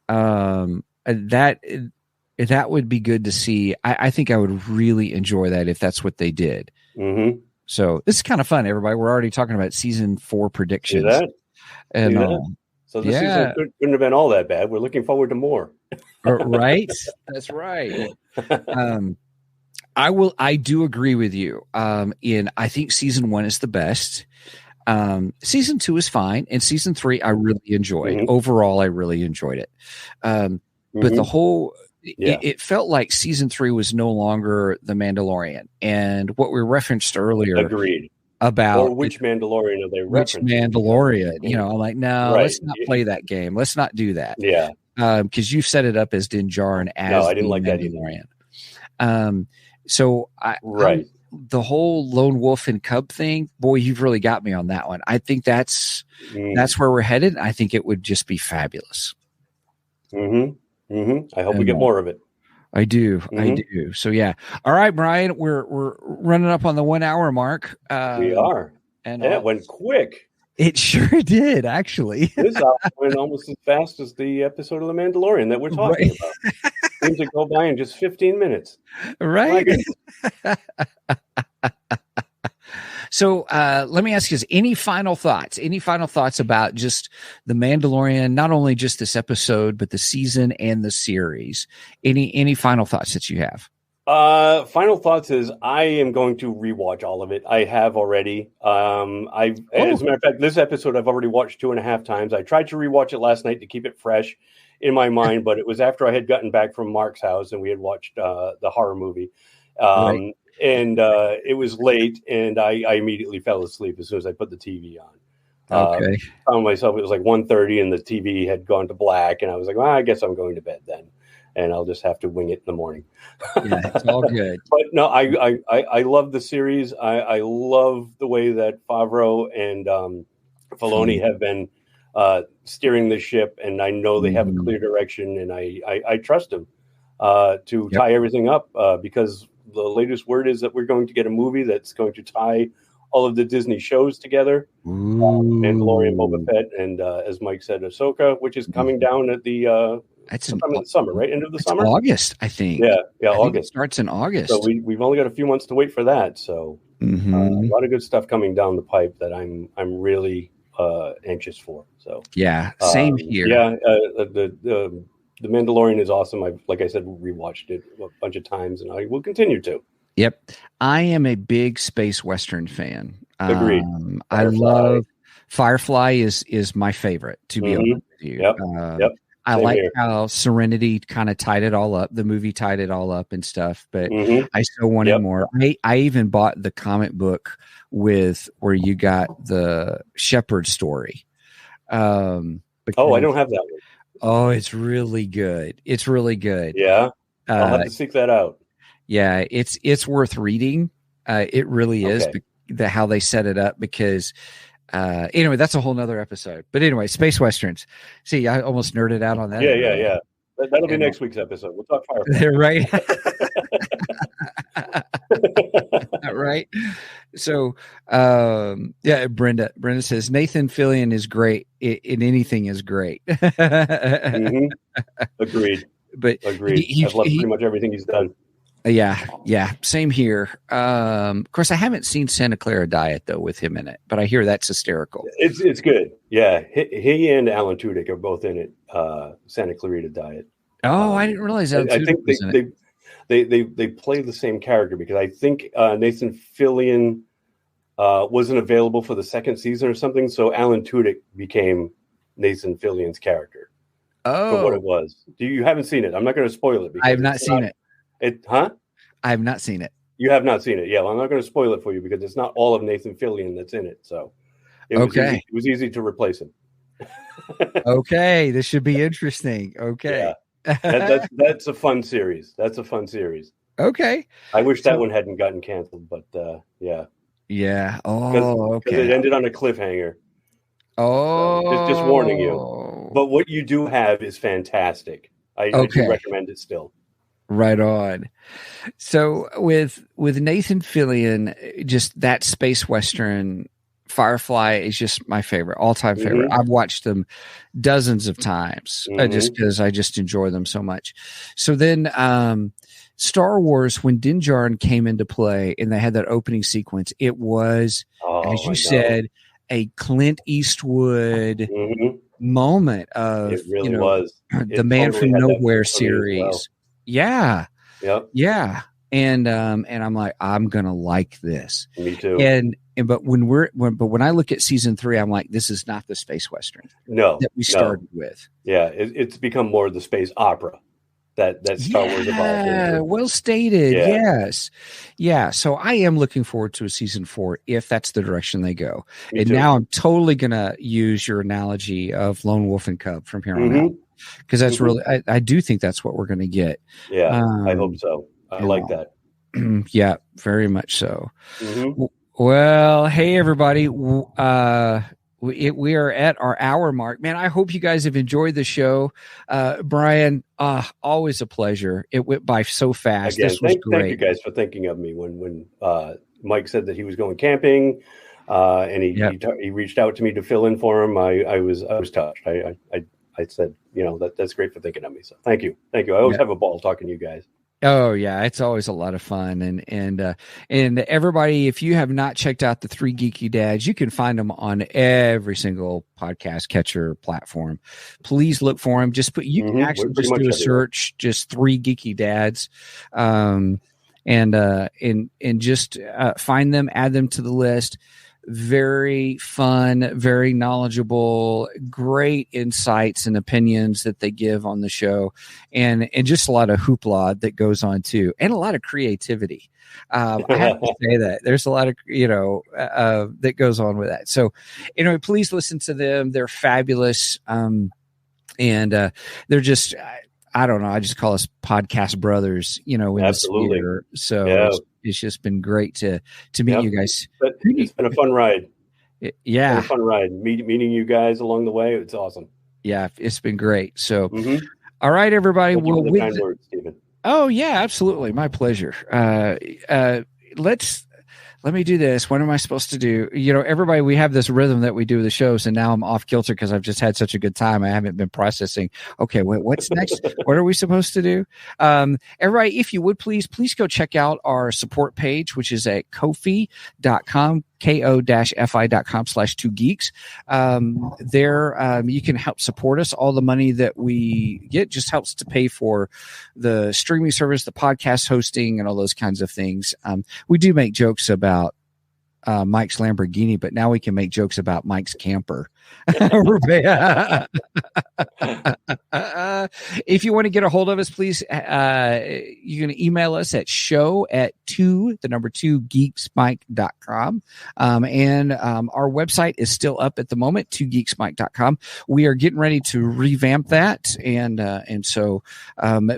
That That would be good to see. I think I would really enjoy that if that's what they did. Mm-hmm. So this is kind of fun, everybody. We're already talking about season 4 predictions. See that? And See that? So this season couldn't have been all that bad. We're looking forward to more. Right? That's right. I do agree with you. I think season 1 is the best. Season 2 is fine, and season 3 I really enjoyed. Mm-hmm. Overall, I really enjoyed it. But the whole it felt like season 3 was no longer the Mandalorian, and what we referenced earlier. Agreed. About or which Mandalorian are they referencing? Which Mandalorian? You know, I'm like, no, let's not play that game. Let's not do that. Yeah. Because you've set it up as Din Djarin as I didn't like Mandalorian. That either. So right. The whole lone wolf and cub thing, boy, you've really got me on that one. I think that's where we're headed. I think it would just be fabulous. Mm-hmm. Mm-hmm. I hope we get more of it. I do. So yeah. All right, Brian, we're running up on the 1 hour mark. We are. And it went quick. It sure did, actually. This hour went almost as fast as the episode of The Mandalorian that we're talking about. Seems to go by in just 15 minutes. Right. So let me ask you, any final thoughts? Any final thoughts about just The Mandalorian, not only just this episode, but the season and the series? Any final thoughts that you have? Final thoughts is I am going to rewatch all of it. I have already. As a matter of fact, this episode I've already watched 2.5 times. I tried to rewatch it last night to keep it fresh in my mind, but it was after I had gotten back from Mark's house and we had watched the horror movie. Right. And it was late, and I immediately fell asleep as soon as I put the TV on. Okay. Found myself, it was like 1:30, and the TV had gone to black, and I was like, well, I guess I'm going to bed then, and I'll just have to wing it in the morning. Yeah, it's all good. But no, I love the series. I love the way that Favreau and Filoni have been steering the ship, and I know they have a clear direction, and I trust them to tie everything up because the latest word is that we're going to get a movie that's going to tie all of the Disney shows together. Mandalorian, Boba Fett, and as Mike said, Ahsoka, which is coming down at the sometime in the summer, right? End of the summer? August, I think. Yeah, I August. think it starts in August. So we've only got a few months to wait for that. So a lot of good stuff coming down the pipe that I'm really anxious for. So yeah, same here. Yeah, the Mandalorian is awesome. Like I said, rewatched it a bunch of times, and I will continue to. Yep. I am a big space Western fan. Agreed. I love Firefly is my favorite, to be honest with you. Yep. I like how Serenity kind of tied it all up. The movie tied it all up and stuff, but I still wanted more. I even bought the comic book where you got the Shepherd story. I don't have that one. Oh, it's really good. It's really good. Yeah. I'll have to seek that out. Yeah, it's worth reading. It really is how they set it up because anyway, that's a whole nother episode. But anyway, space westerns. See, I almost nerded out on that. Yeah. That'll be next week's episode. We'll talk Firefly. Right. Right. So, Brenda says Nathan Fillion is great. In anything is great. Agreed. But I've loved pretty much everything he's done. Yeah. Same here. Of course, I haven't seen Santa Clara Diet though with him in it, but I hear that's hysterical. It's good. Yeah, he and Alan Tudyk are both in it. Santa Clarita Diet. Oh, I didn't realize that. I think they play the same character because I think Nathan Fillion wasn't available for the second season or something, so Alan Tudyk became Nathan Fillion's character. Oh, for what it was. You haven't seen it? I'm not going to spoil it. I have not seen it. I have not seen it. You have not seen it. Yeah, well, I'm not going to spoil it for you because it's not all of Nathan Fillion that's in it. So it was easy to replace him. Okay, this should be interesting. Okay. Yeah. That's a fun series. Okay. I wish that one hadn't gotten canceled, but yeah. Yeah. Oh, okay. It ended on a cliffhanger. Oh, so just warning you. But what you do have is fantastic. I do recommend it still. Right on. So with Nathan Fillion, just that space Western Firefly is just my favorite, all-time favorite. I've watched them dozens of times just because I just enjoy them so much. So then Star Wars, when Din Djarin came into play and they had that opening sequence, it was, as you said, a Clint Eastwood moment of, it really was. The Man from Nowhere series. Well. Yeah. Yep. Yeah. And I'm like, I'm going to like this. Me too. But when I look at season 3, I'm like, this is not the space Western that we started with. Yeah. It's become more of the space opera that Star Wars evolved into. Well stated. Yeah. Yes. Yeah. So I am looking forward to a season 4 if that's the direction they go. Now I'm totally going to use your analogy of Lone Wolf and Cub from here on out. Because that's really, I do think that's what we're going to get. Yeah. I hope so. I like that. Yeah, very much so. Well, hey, everybody. We are at our hour mark. Man, I hope you guys have enjoyed the show. Brian, always a pleasure. It went by so fast. Again, this was great. Thank you guys for thinking of me when Mike said that he was going camping, and he reached out to me to fill in for him. I was touched. I said, that's great for thinking of me. So thank you. I always have a ball talking to you guys. Oh yeah, it's always a lot of fun, and everybody, if you have not checked out the Three Geeky Dads, you can find them on every single podcast catcher platform. Please look for them. You can actually just do a search, just Three Geeky Dads, and just find them, add them to the list. Very fun, very knowledgeable, great insights and opinions that they give on the show, and just a lot of hoopla that goes on too, and a lot of creativity. I have to say that there's a lot of that goes on with that. So anyway, please listen to them. They're fabulous, and they're just I don't know. I just call us podcast brothers, in Absolutely. This year. So it's just been great to meet you guys. But it's been a fun ride. Yeah. It's been a fun ride. Meeting you guys along the way. It's awesome. Yeah. It's been great. So, all right, everybody. Thank you for the kind words, Stephen. Oh yeah, absolutely. My pleasure. Let me do this. What am I supposed to do? Everybody, we have this rhythm that we do the shows, and now I'm off kilter because I've just had such a good time. I haven't been processing. Okay, what's next? What are we supposed to do? Everybody, if you would please go check out our support page, which is at Ko-fi.com, ko-fi.com/2geeks. There, you can help support us. All the money that we get just helps to pay for the streaming service, the podcast hosting, and all those kinds of things. We do make jokes about Mike's Lamborghini, but now we can make jokes about Mike's camper. If you want to get a hold of us, please, you can email us at show@2geeksmike.com. And our website is still up at the moment, 2geeksmike.com. We are getting ready to revamp that. And so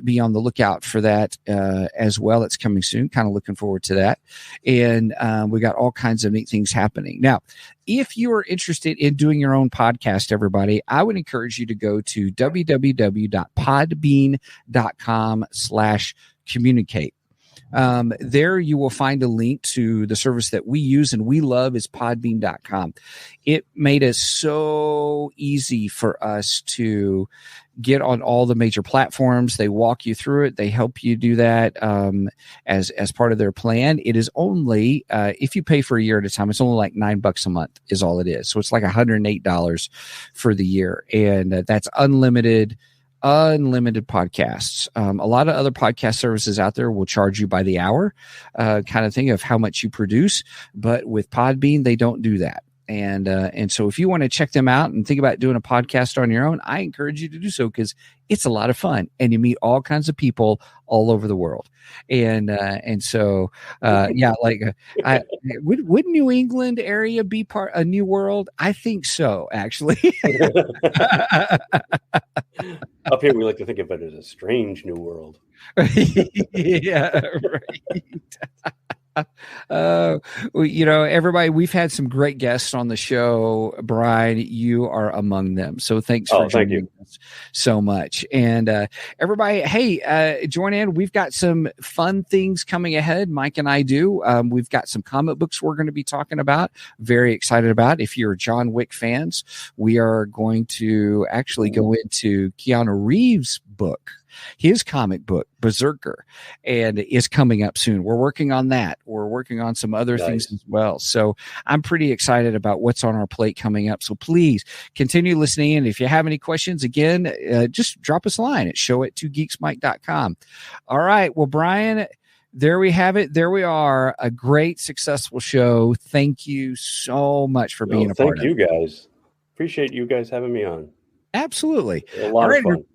be on the lookout for that as well. It's coming soon. Kind of looking forward to that. And we got all kinds of neat things happening. Now, if you are interested in doing your own podcast, everybody, I would encourage you to go to www.podbean.com/communicate. There you will find a link to the service that we use and we love is podbean.com. It made it so easy for us to get on all the major platforms. They walk you through it. They help you do that as part of their plan. It is only, if you pay for a year at a time, it's only like $9 a month is all it is. So it's like $108 for the year. And that's unlimited podcasts. A lot of other podcast services out there will charge you by the hour, kind of thing of how much you produce. But with Podbean, they don't do that. And so if you want to check them out and think about doing a podcast on your own, I encourage you to do so because it's a lot of fun and you meet all kinds of people all over the world. And so, would New England area be part a new world? I think so, actually. Up here, we like to think of it as a strange new world. Yeah, right. Everybody, we've had some great guests on the show. Brian, you are among them. So thanks for joining us. so much. And everybody, hey, join in. We've got some fun things coming ahead. Mike and I do. We've got some comic books we're going to be talking about. Very excited about. If you're John Wick fans, we are going to actually go into Keanu Reeves' book. His comic book, Berserker, and is coming up soon. We're working on that. We're working on some other things as well. So I'm pretty excited about what's on our plate coming up. So please continue listening. And if you have any questions, again, just drop us a line at show@twogeeksmike.com. All right. Well, Brian, there we have it. There we are. A great, successful show. Thank you so much for being a part of it. Thank you, guys. Appreciate you guys having me on. Absolutely. A lot of fun.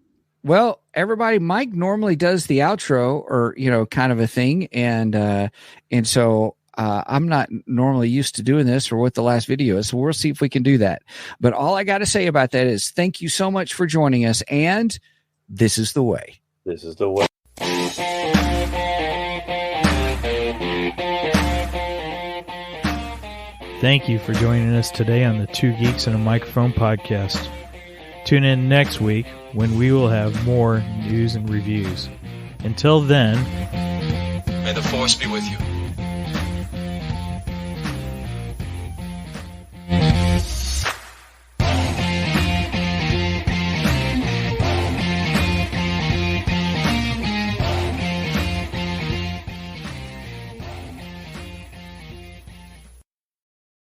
Well, everybody, Mike normally does the outro or, kind of a thing. And so I'm not normally used to doing this or what the last video is. So we'll see if we can do that. But all I got to say about that is thank you so much for joining us. And this is the way. This is the way. Thank you for joining us today on the Two Geeks and a Microphone podcast. Tune in next week when we will have more news and reviews. Until then, may the force be with you.